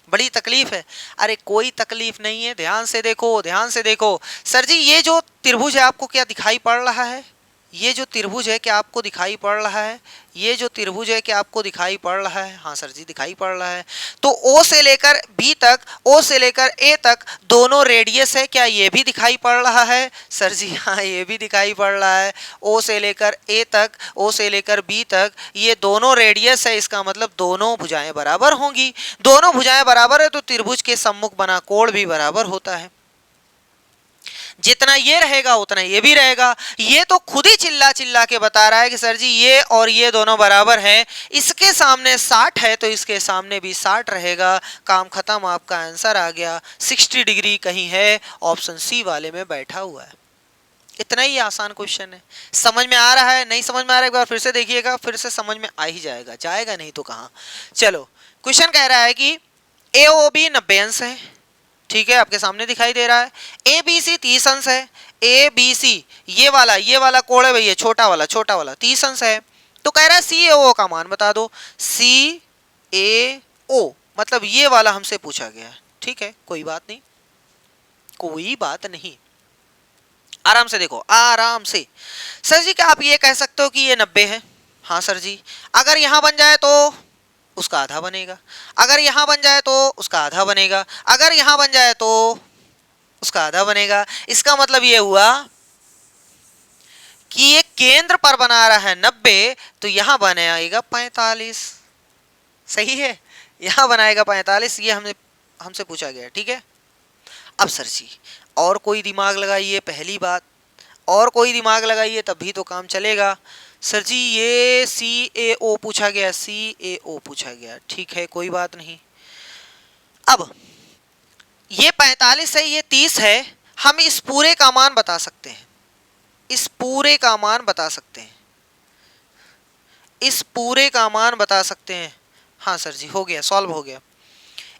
बड़ी तकलीफ है। अरे कोई तकलीफ नहीं है, ध्यान से देखो, ध्यान से देखो। सर जी ये जो त्रिभुज है आपको क्या दिखाई पड़ रहा है, ये जो त्रिभुज है क्या आपको दिखाई पड़ रहा है, ये जो त्रिभुज है क्या आपको दिखाई पड़ रहा है, हाँ सर जी दिखाई पड़ रहा है। तो ओ से लेकर बी तक, ओ से लेकर ए तक दोनों रेडियस है, क्या ये भी दिखाई पड़ रहा है, सर जी हाँ ये भी दिखाई पड़ रहा है। ओ से लेकर ए तक, ओ से लेकर बी तक ये दोनों रेडियस है, इसका मतलब दोनों भुजाएं बराबर होंगी, दोनों भुजाएं बराबर है तो त्रिभुज के सम्मुख बना कोण भी बराबर होता है। जितना ये रहेगा उतना ये भी रहेगा। ये तो खुद ही चिल्ला चिल्ला के बता रहा है कि सर जी ये और ये दोनों बराबर हैं, इसके सामने 60 है तो इसके सामने भी 60 रहेगा, काम खत्म, आपका आंसर आ गया। 60 डिग्री कहीं है, ऑप्शन सी वाले में बैठा हुआ है। इतना ही आसान क्वेश्चन है। समझ में आ रहा है, नहीं समझ में आ रहा है एक बार फिर से देखिएगा, फिर से समझ में आ ही जाएगा, जाएगा नहीं तो कहाँ। चलो क्वेश्चन कह रहा है कि ए ओ बी 90 अंश है, ठीक है, आपके सामने दिखाई दे रहा है। ए बी सी 30 अंश है, ए बी सी ये वाला कोण है भैया, छोटा वाला 30 अंश है। तो कह रहा है सी ए ओ का मान बता दो, सी ए ओ मतलब ये वाला हमसे पूछा गया है, ठीक है, कोई बात नहीं, कोई बात नहीं, आराम से देखो, आराम से। सर जी क्या आप ये कह सकते हो कि ये 90 है, हाँ सर जी, अगर यहां बन जाए तो उसका आधा बनेगा, अगर यहां बन जाए तो उसका आधा बनेगा, अगर यहां बन जाए तो उसका आधा बनेगा। इसका मतलब ये हुआ कि ये केंद्र पर बना रहा है 90, तो यहां बनाएगा 45, सही है, यहां बनाएगा 45, ये हमसे पूछा गया, ठीक है। अब सर जी और कोई दिमाग लगाइए, पहली बात और कोई दिमाग लगाइए तब भी तो काम चलेगा। सर जी ये सी ए ओ पूछा गया, सी ए ओ पूछा गया, ठीक है, कोई बात नहीं। अब ये 45 है, ये 30 है, हम इस पूरे का मान बता सकते हैं, इस पूरे का मान बता सकते हैं, इस पूरे का मान बता सकते हैं। हाँ सर जी हो गया, सॉल्व हो गया।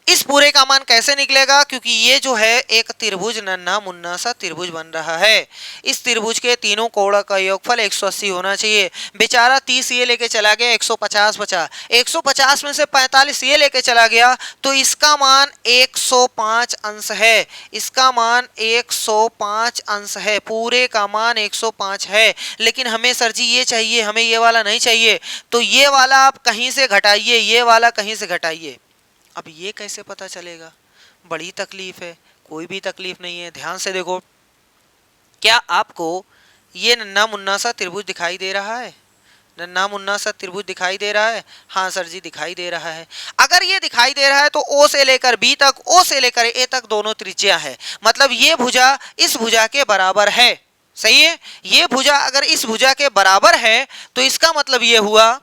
इस पूरे का मान कैसे निकलेगा, क्योंकि ये जो है एक त्रिभुज नन्हा मुन्ना सा त्रिभुज बन रहा है, इस त्रिभुज के तीनों कोणों का योगफल 180 होना चाहिए। बेचारा 30 ये लेके चला गया, 150 बचा, 150 में से 45 ये लेके चला गया, तो इसका मान 105 अंश है, इसका मान 105 अंश है, पूरे का मान 105 है। लेकिन हमें सर जी ये चाहिए, हमें ये वाला नहीं चाहिए, तो ये वाला आप कहीं से घटाइए, ये वाला कहीं से घटाइए। अब ये कैसे पता चलेगा, बड़ी तकलीफ है, कोई भी तकलीफ नहीं है, ध्यान से देखो। क्या आपको ये नन्हा मुन्ना सा त्रिभुज दिखाई दे रहा है, नन्हा मुन्ना सा त्रिभुज दिखाई दे रहा है, हाँ सर जी दिखाई दे रहा है। अगर ये दिखाई दे रहा है तो ओ से लेकर बी तक, ओ से लेकर ए तक दोनों त्रिज्या है, मतलब ये भुजा इस भुजा के बराबर है, सही है। ये भुजा अगर इस भुजा के बराबर है तो इसका मतलब ये हुआ,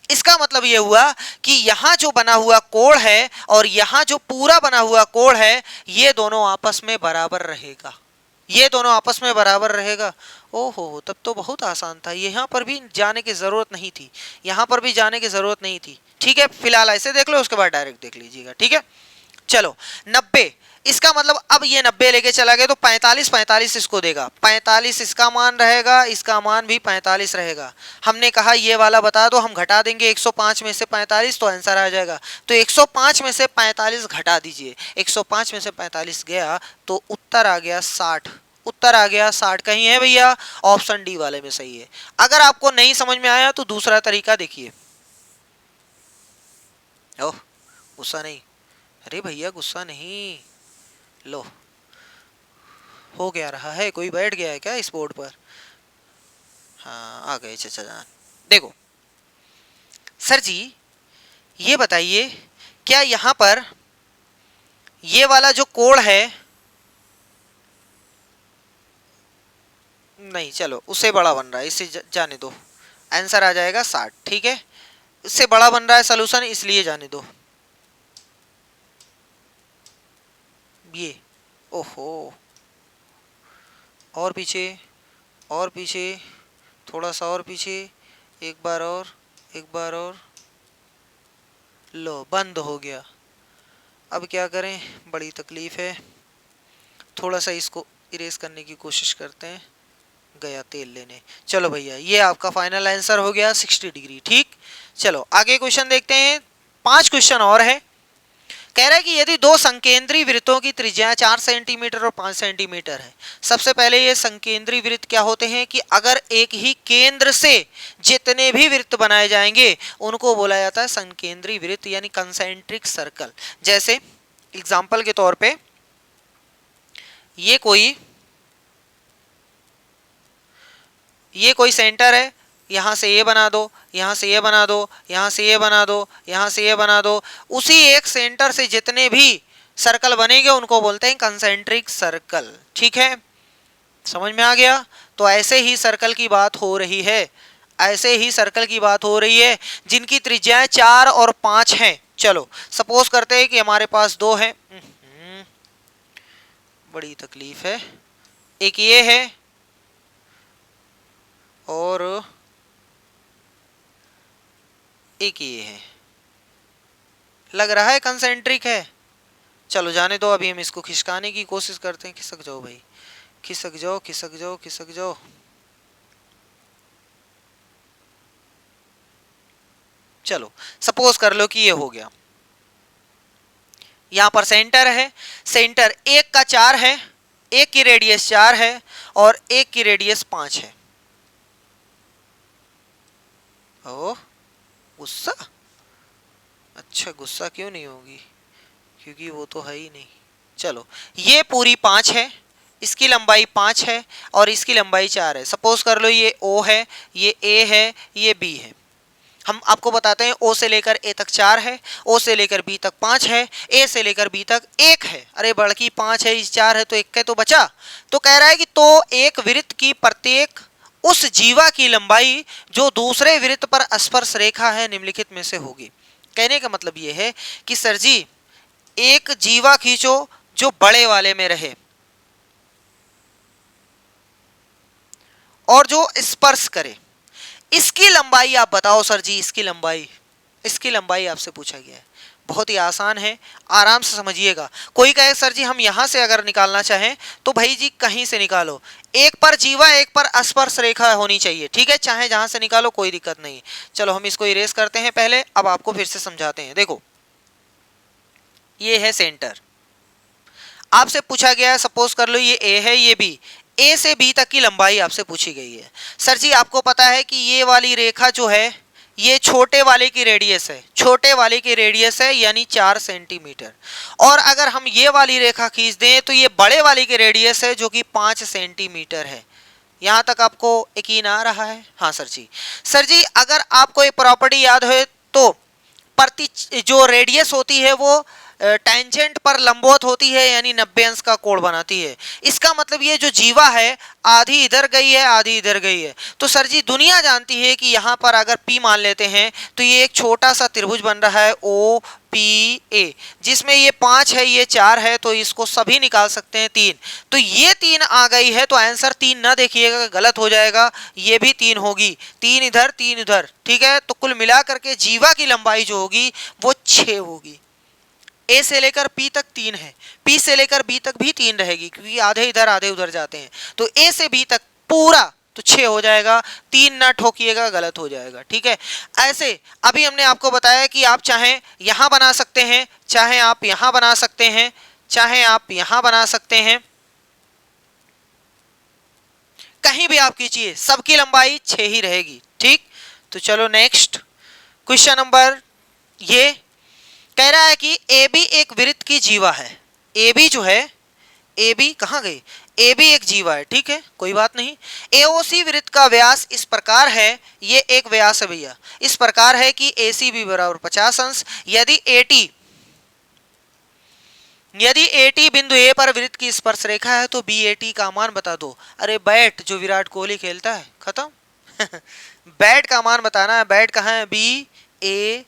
इसका मतलब यह हुआ कि यहां जो बना हुआ कोण है और यहां जो पूरा बना हुआ कोण है, ये दोनों आपस में बराबर रहेगा, ये दोनों आपस में बराबर रहेगा। ओहो तब तो बहुत आसान था, यहाँ पर भी जाने की जरूरत नहीं थी, यहाँ पर भी जाने की जरूरत नहीं थी, ठीक है। फिलहाल ऐसे देख लो, उसके बाद डायरेक्ट देख लीजिएगा, ठीक है। चलो 90, इसका मतलब अब ये 90 लेके चला गया तो 45 45 इसको देगा, 45 इसका मान रहेगा, इसका मान भी 45 रहेगा। हमने कहा ये वाला बता दो, हम घटा देंगे 105 में से 45 तो आंसर आ जाएगा। तो 105 में से 45 घटा दीजिए, 105 में से 45 गया तो उत्तर आ गया 60, उत्तर आ गया 60, कहीं है भैया, ऑप्शन डी वाले में सही है। अगर आपको नहीं समझ में आया तो दूसरा तरीका देखिए। ओह गुस्सा नहीं, अरे भैया गुस्सा नहीं, लो हो गया रहा है, कोई बैठ गया है क्या इस बोर्ड पर, हाँ आ गए चाचा जान। देखो सर जी ये बताइए, क्या यहां पर ये वाला जो कोण है, नहीं चलो उससे बड़ा बन रहा है, इससे जाने दो, आंसर आ जाएगा 60, ठीक है। इससे बड़ा बन रहा है सॉल्यूशन, इसलिए जाने दो। ये ओहो और पीछे, और पीछे, थोड़ा सा और पीछे, एक बार और, एक बार और, लो बंद हो गया। अब क्या करें, बड़ी तकलीफ है। थोड़ा सा इसको इरेज करने की कोशिश करते हैं। गया तेल लेने। चलो भैया, ये आपका फाइनल आंसर हो गया 60 डिग्री। ठीक, चलो आगे क्वेश्चन देखते हैं। 5 क्वेश्चन और है। कह रहा है कि यदि दो संकेंद्री वृत्तों की त्रिज्या 4 सेंटीमीटर और 5 सेंटीमीटर है। सबसे पहले ये संकेंद्री वृत्त क्या होते हैं कि अगर एक ही केंद्र से जितने भी वृत्त बनाए जाएंगे उनको बोला जाता है संकेंद्री वृत्त, यानी कंसेंट्रिक सर्कल। जैसे एग्जाम्पल के तौर पे ये कोई सेंटर है, यहां से ये बना दो, यहां से ये बना दो, यहां से ये बना दो, यहां से ये बना दो। उसी एक सेंटर से जितने भी सर्कल बनेंगे उनको बोलते हैं कंसेंट्रिक सर्कल। ठीक है, समझ में आ गया। तो ऐसे ही सर्कल की बात हो रही है, ऐसे ही सर्कल की बात हो रही है जिनकी त्रिज्याएं 4 और 5 हैं। चलो सपोज करते हैं कि हमारे पास दो हैं। बड़ी तकलीफ है। एक ये है और एक ये है। लग रहा है कंसेंट्रिक है। चलो जाने दो, अभी हम इसको खिसकाने की कोशिश करते हैं। खिसक जाओ भाई, खिसक जाओ, खिसक जाओ, खिसक जाओ। चलो सपोज कर लो कि ये हो गया। यहां पर सेंटर है, सेंटर एक का 4 है, एक की रेडियस 4 है और एक की रेडियस 5 है। ओह, गुस्सा? अच्छा, गुस्सा क्यों नहीं होगी, क्योंकि वो तो है ही नहीं। चलो, ये पूरी 5 है, इसकी लंबाई 5 है और इसकी लंबाई 4 है। सपोज कर लो ये O है, ये A है, ये B है। हम आपको बताते हैं O से लेकर A तक 4 है, O से लेकर B तक 5 है, A से लेकर B तक 1 है। अरे बड़की 5 है, इस 4 है तो 1 का तो बचा। तो कह रहा है कि तो एक वृत्त की प्रत्येक उस जीवा की लंबाई जो दूसरे वृत्त पर स्पर्श रेखा है निम्नलिखित में से होगी। कहने का मतलब ये है कि सर जी एक जीवा खींचो जो बड़े वाले में रहे और जो स्पर्श करे, इसकी लंबाई आप बताओ सर जी। इसकी लंबाई आपसे पूछा गया है। बहुत ही आसान है, आराम से समझिएगा। कोई कहे सर जी हम यहां से अगर निकालना चाहें तो भाई जी कहीं से निकालो, एक पर जीवा एक पर स्पर्श रेखा होनी चाहिए। ठीक है, चाहे जहां से निकालो कोई दिक्कत नहीं। चलो हम इसको इरेज करते हैं पहले, अब आपको फिर से समझाते हैं। देखो ये है सेंटर, आपसे पूछा गया है, सपोज कर लो ये ए है, ये बी। ए से बी तक की लंबाई आपसे पूछी गई है। सर जी आपको पता है कि ये वाली रेखा जो है ये छोटे वाले की रेडियस है, छोटे वाले की रेडियस है यानी 4 सेंटीमीटर। और अगर हम ये वाली रेखा खींच दें तो ये बड़े वाले की रेडियस है जो कि 5 सेंटीमीटर है। यहां तक आपको यकीन आ रहा है? हाँ सर जी। सर जी अगर आपको एक प्रॉपर्टी याद हो तो प्रति जो रेडियस होती है वो टेंजेंट पर लंबवत होती है, यानी 90 अंश का कोण बनाती है। इसका मतलब ये जो जीवा है आधी इधर गई है आधी इधर गई है। तो सर जी दुनिया जानती है कि यहाँ पर अगर P मान लेते हैं तो ये एक छोटा सा त्रिभुज बन रहा है OPA, जिसमें ये 5 है ये 4 है, तो इसको सभी निकाल सकते हैं 3। तो ये 3 आ गई है तो आंसर 3 ना देखिएगा, गलत हो जाएगा। ये भी 3 होगी, 3 इधर 3 इधर। ठीक है, तो कुल मिला करके जीवा की लंबाई जो होगी वो 6 होगी। ए से लेकर पी तक 3 है, पी से लेकर बी तक भी 3 रहेगी क्योंकि आधे इधर आधे उधर जाते हैं। तो ए से बी तक पूरा तो 6 हो जाएगा, 3 ना ठोकिएगा, गलत हो जाएगा। ठीक है, ऐसे अभी हमने आपको बताया कि आप चाहे यहां बना सकते हैं, चाहे आप यहां बना सकते हैं, चाहे आप यहां बना सकते हैं, कहीं भी आप कीजिए सबकी लंबाई 6 ही रहेगी। ठीक, तो चलो नेक्स्ट क्वेश्चन नंबर, ये कह रहा है कि ए बी एक वृत्त की जीवा है। ए बी जो है, ए बी कहाँ गई, ए बी एक जीवा है। ठीक है, कोई बात नहीं। एओसी वृत्त का व्यास इस प्रकार है, ये एक व्यास है भैया, इस प्रकार है कि ए सी बी बराबर 50 अंश। यदि एटी बिंदु ए पर वृत्त की स्पर्श रेखा है तो बी ए टी का मान बता दो। अरे बैट जो विराट कोहली खेलता है, खत्म। बैट का मान बताना है। बैट कहाँ है, बी ए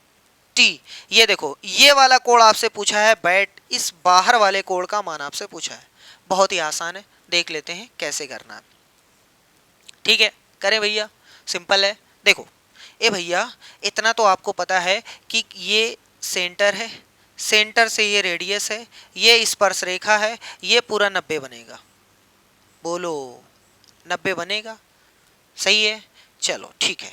टी। ये देखो ये वाला कोण आपसे पूछा है, बैट इस बाहर वाले कोण का मान आपसे पूछा है। बहुत ही आसान है, देख लेते हैं कैसे करना है। ठीक है, करें भैया, सिंपल है। देखो ए भैया इतना तो आपको पता है कि ये सेंटर है, सेंटर से ये रेडियस है, ये स्पर्श रेखा है, ये पूरा 90 बनेगा। बोलो 90 बनेगा, सही है। चलो ठीक है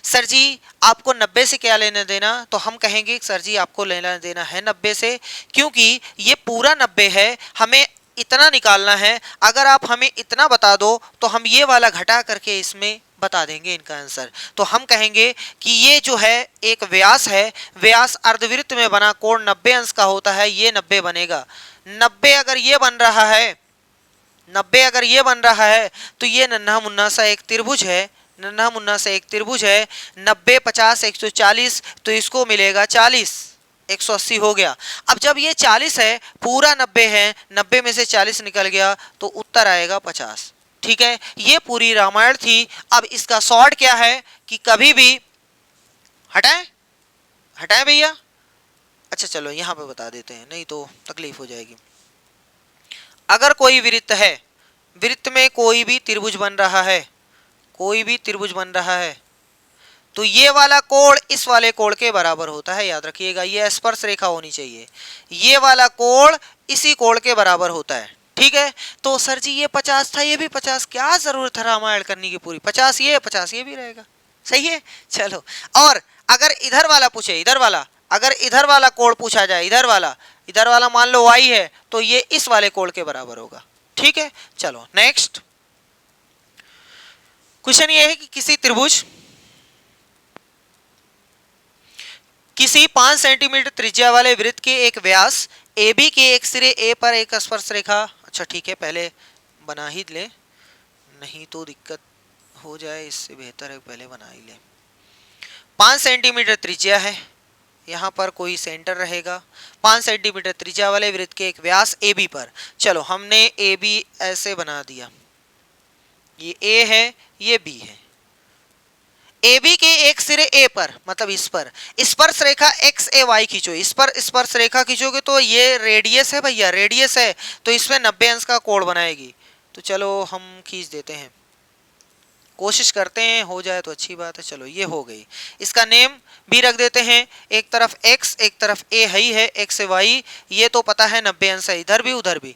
सर जी, आपको 90 से क्या लेना देना, तो हम कहेंगे सर जी आपको लेना देना है 90 से, क्योंकि ये पूरा 90 है, हमें इतना निकालना है। अगर आप हमें इतना बता दो तो हम ये वाला घटा करके इसमें बता देंगे इनका आंसर। तो हम कहेंगे कि ये जो है एक व्यास है, व्यास अर्धवृत्त में बना कोण 90 अंश का होता है, ये 90 बनेगा। 90 अगर ये बन रहा है, 90 अगर ये बन रहा है तो ये नन्हा मुन्ना सा एक त्रिभुज है, नन्हा मुन्ना सा एक त्रिभुज है। 90 50 140, तो इसको मिलेगा 40, 180 हो गया। अब जब ये 40 है, पूरा 90 है, 90 में से 40 निकल गया तो उत्तर आएगा 50। ठीक है, ये पूरी रामायण थी। अब इसका शॉर्ट क्या है कि कभी भी हटाएं, हटाएं भैया। अच्छा चलो यहाँ पे बता देते हैं, नहीं तो तकलीफ हो जाएगी। अगर कोई वृत्त है, वृत्त में कोई भी त्रिभुज बन रहा है, कोई भी त्रिभुज बन रहा है, तो ये वाला कोण इस वाले कोण के बराबर होता है। याद रखिएगा, ये स्पर्श रेखा होनी चाहिए, ये वाला कोण इसी कोण के बराबर होता है। ठीक है, तो सर जी ये 50 था, ये भी 50, क्या जरूरत है रामायण करने की पूरी, 50 ये भी रहेगा, सही है। चलो, और अगर इधर वाला पूछे, इधर वाला, अगर इधर वाला कोण पूछा जाए, इधर वाला मान लो y है, तो ये इस वाले कोण के बराबर होगा। ठीक है, चलो नेक्स्ट क्वेश्चन ये है कि किसी 5 सेंटीमीटर त्रिज्या वाले वृत्त के एक व्यास AB के एक सिरे A पर एक स्पर्श रेखा, अच्छा ठीक है पहले बना ही ले, नहीं तो दिक्कत हो जाए, इससे बेहतर है पहले बना ही ले। 5 सेंटीमीटर त्रिज्या है, यहाँ पर कोई सेंटर रहेगा। 5 सेंटीमीटर त्रिज्या वाले वृत्त के एक व्यास AB पर, चलो हमने AB ऐसे बना दिया, ये A है, ये B है। AB के एक सिरे A पर, मतलब इस पर स्पर्श रेखा XAY खींचो, इस पर स्पर्श रेखा खींचोगे तो ये रेडियस है भैया, रेडियस है, तो इसमें 90 अंश का कोण बनाएगी। तो चलो हम खींच देते हैं, कोशिश करते हैं हो जाए तो अच्छी बात है। चलो ये हो गई, इसका नेम भी रख देते हैं, एक तरफ X एक तरफ A ही है, X से Y, ये तो पता है 90 अंश है, इधर भी उधर भी।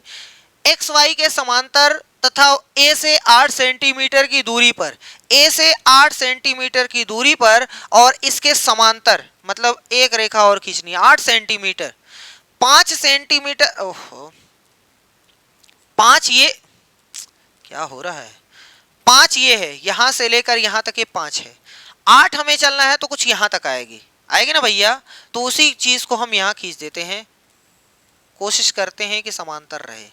XY के समांतर तथा A से 8 सेंटीमीटर की दूरी पर, A से 8 सेंटीमीटर की दूरी पर और इसके समांतर, मतलब एक रेखा और खींचनी है 8 सेंटीमीटर, 5 सेंटीमीटर, ओहो 5, ये क्या हो रहा है, 5 ये है, यहां से लेकर यहां तक ये 5 है, 8 हमें चलना है तो कुछ यहां तक आएगी, आएगी ना भैया, तो उसी चीज को हम यहां खींच देते हैं, कोशिश करते हैं कि समांतर रहे।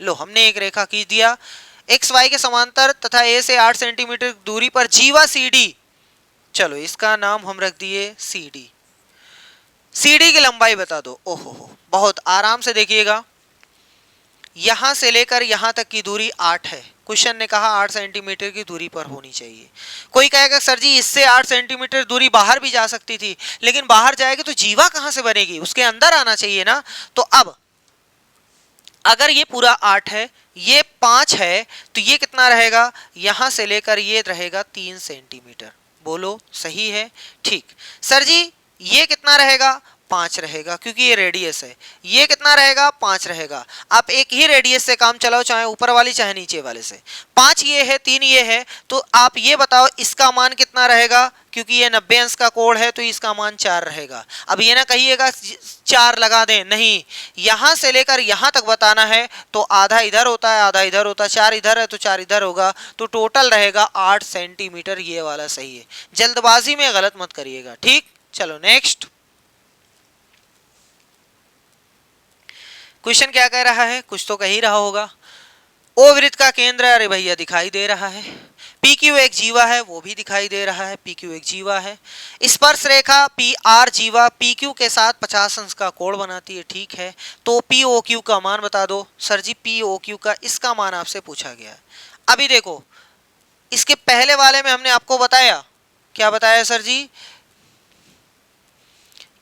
लो हमने एक रेखा खींच दिया, एक्स वाई के समांतर तथा ए से 8 सेंटीमीटर दूरी पर जीवा CD, चलो इसका नाम हम रख दिए CD। CD की लंबाई बता दो, ओहो बहुत आराम से देखिएगा, यहां से लेकर यहां तक की दूरी 8 है, क्वेश्चन ने कहा 8 सेंटीमीटर की दूरी पर होनी चाहिए। कोई कहेगा सर जी इससे 8 सेंटीमीटर दूरी बाहर भी जा सकती थी, लेकिन बाहर जाएगी तो जीवा कहां से बनेगी, उसके अंदर आना चाहिए ना। तो अब अगर ये पूरा 8 है, ये 5 है, तो ये कितना रहेगा, यहां से लेकर ये रहेगा 3 सेंटीमीटर, बोलो सही है। ठीक सर जी ये कितना रहेगा, 5 रहेगा, क्योंकि ये रेडियस है, ये कितना रहेगा, 5 रहेगा। आप एक ही रेडियस से काम चलाओ, चाहे ऊपर वाली चाहे नीचे वाले से। 5 ये है, 3 ये है, तो आप ये बताओ इसका मान कितना रहेगा, क्योंकि ये 90 अंश का कोण है तो इसका मान 4 रहेगा। अब ये ना कहिएगा 4 लगा दें, नहीं, यहां से लेकर यहां तक बताना है, तो आधा इधर होता है आधा इधर होता है, 4 इधर है तो 4 इधर होगा, तो टोटल रहेगा 8 सेंटीमीटर, ये वाला सही है। जल्दबाजी में गलत मत करिएगा, ठीक। चलो नेक्स्ट क्वेश्चन क्या कह रहा है, कुछ तो कह ही रहा होगा। ओ वृत्त का केंद्र, अरे भैया दिखाई दे रहा है। PQ एक जीवा है, वो भी दिखाई दे रहा है, PQ एक जीवा है। स्पर्श रेखा PR जीवा PQ के साथ 50 अंश का कोण बनाती है, ठीक है। तो POQ का मान बता दो। सर जी POQ का इसका मान आपसे पूछा गया है। अभी देखो इसके पहले वाले में हमने आपको बताया, क्या बताया सर जी,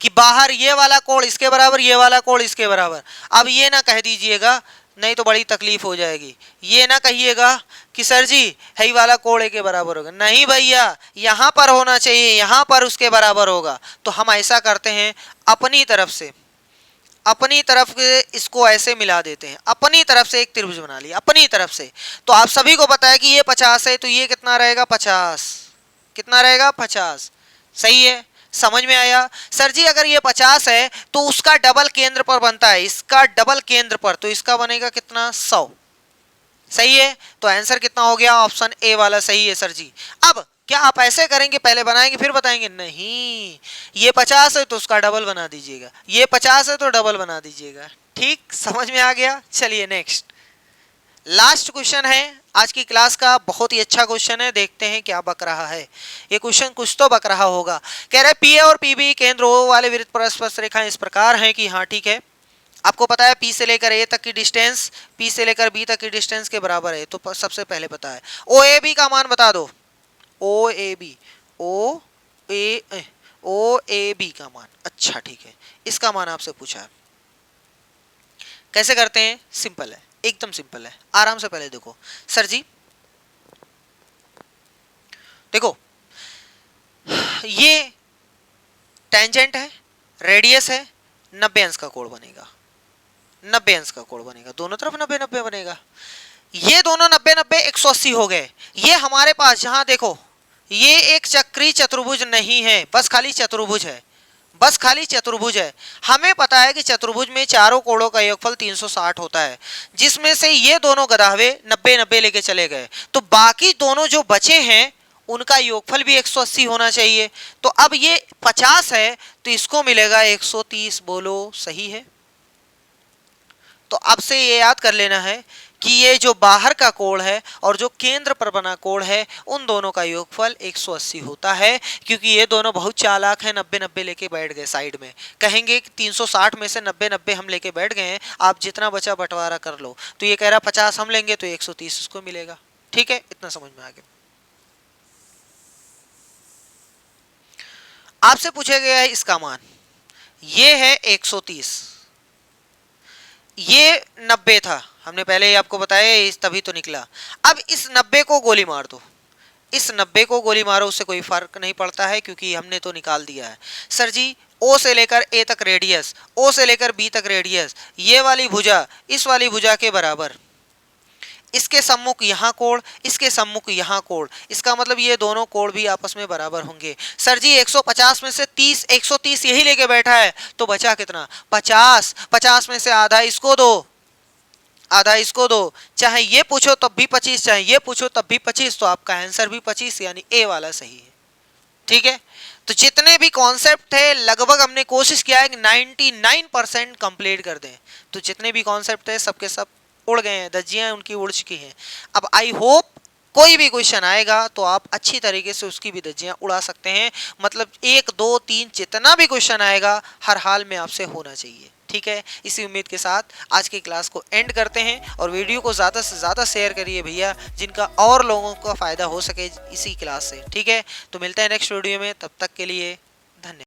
कि बाहर ये वाला कोण इसके बराबर, ये वाला कोण इसके बराबर। अब ये ना कह दीजिएगा नहीं तो बड़ी तकलीफ हो जाएगी। ये ना कहिएगा कि सर जी है वाला कोण ए के बराबर होगा, नहीं भैया, यहाँ पर होना चाहिए, यहाँ पर उसके बराबर होगा। तो हम ऐसा करते हैं, अपनी तरफ से इसको ऐसे मिला देते हैं, अपनी तरफ से एक त्रिभुज बना लिया अपनी तरफ से। तो आप सभी को पता है कि ये 50 है, तो ये कितना रहेगा 50, कितना रहेगा 50। सही है, समझ में आया। सर जी अगर ये 50 है तो उसका डबल केंद्र पर बनता है, इसका डबल केंद्र पर, तो इसका बनेगा कितना 100। सही है, तो आंसर कितना हो गया, ऑप्शन ए वाला सही है सर जी। अब क्या आप ऐसे करेंगे, पहले बनाएंगे फिर बताएंगे? नहीं, ये 50 है तो उसका डबल बना दीजिएगा, ये 50 है तो डबल बना दीजिएगा। ठीक, समझ में आ गया। चलिए नेक्स्ट, लास्ट क्वेश्चन है आज की क्लास का, बहुत ही अच्छा क्वेश्चन है, देखते हैं क्या बक रहा है। ये क्वेश्चन कुछ तो बक रहा होगा। कह रहे पी और पीबी केंद्र ओ वाले विरुद्ध परस्पर रेखाएं इस प्रकार हैं कि, हाँ ठीक है, आपको पता है पी से लेकर ए तक की डिस्टेंस पी से लेकर बी तक की डिस्टेंस के बराबर है, तो सबसे पहले पता है ओ ए बी का मान बता दो। ओ ए बी का मान, अच्छा ठीक है, इसका मान आपसे पूछा है। कैसे करते हैं, सिंपल है, एकदम सिंपल है, आराम से पहले देखो सर जी, देखो ये टेंजेंट है, रेडियस है, 90 अंश का कोण बनेगा, 90 अंश का कोण बनेगा, दोनों तरफ 90-90 बनेगा। ये दोनों 90-90 180 हो गए। ये हमारे पास जहां देखो, ये एक चक्रीय चतुर्भुज नहीं है, बस खाली चतुर्भुज है, बस खाली चतुर्भुज है। हमें पता है कि चतुर्भुज में चारों कोणों का योगफल 360 होता है, जिसमें से ये दोनों गधावे 90-90 लेके चले गए, तो बाकी दोनों जो बचे हैं उनका योगफल भी 180 होना चाहिए। तो अब ये 50 है तो इसको मिलेगा 130, बोलो सही है। तो अब से ये याद कर लेना है कि ये जो बाहर का कोण है और जो केंद्र पर बना कोण है, उन दोनों का योगफल 180 होता है, क्योंकि ये दोनों बहुत चालाक हैं, 90-90 लेके बैठ गए साइड में। कहेंगे कि 360 में से 90-90 हम लेके बैठ गए हैं, आप जितना बचा बंटवारा कर लो। तो ये कह रहा 50 हम लेंगे तो 130 उसको मिलेगा। ठीक है, इतना समझ में आ गया। आपसे पूछा गया है इसका मान, ये है 130, ये 90 था, हमने पहले ही आपको बताया, इस तभी तो निकला। अब इस 90 को गोली मार दो, इस 90 को गोली मारो, उससे कोई फर्क नहीं पड़ता है, क्योंकि हमने तो निकाल दिया है। सर जी ओ से लेकर ए तक रेडियस, ओ से लेकर बी तक रेडियस, ये वाली भुजा इस वाली भुजा के बराबर, इसके सम्मुख यहाँ कोण, इसके सम्मुख यहाँ कोण, इसका मतलब ये दोनों कोण भी आपस में बराबर होंगे। सर जी 150 में से 130 यही लेके बैठा है, तो बचा कितना 50, 50 में से आधा इसको दो, आधा इसको दो, चाहे ये पूछो तब भी 25, चाहे ये पूछो तब भी 25, तो आपका आंसर भी 25, यानी ए वाला सही है। ठीक है, तो जितने भी कॉन्सेप्ट थे लगभग हमने कोशिश किया है कि 99% कंप्लीट कर दें। तो जितने भी कॉन्सेप्ट है सबके सब उड़ गए हैं, धज्जियां उनकी उड़ चुकी हैं। अब आई होप कोई भी क्वेश्चन आएगा तो आप अच्छी तरीके से उसकी भी धज्जियां उड़ा सकते हैं, मतलब 1 2 3 जितना भी क्वेश्चन आएगा हर हाल में आपसे होना चाहिए। ठीक है, इसी उम्मीद के साथ आज की क्लास को एंड करते हैं, और वीडियो को ज़्यादा से ज़्यादा शेयर करिए भैया, जिनका और लोगों का फ़ायदा हो सके इसी क्लास से। ठीक है, तो मिलते हैं नेक्स्ट वीडियो में, तब तक के लिए धन्यवाद।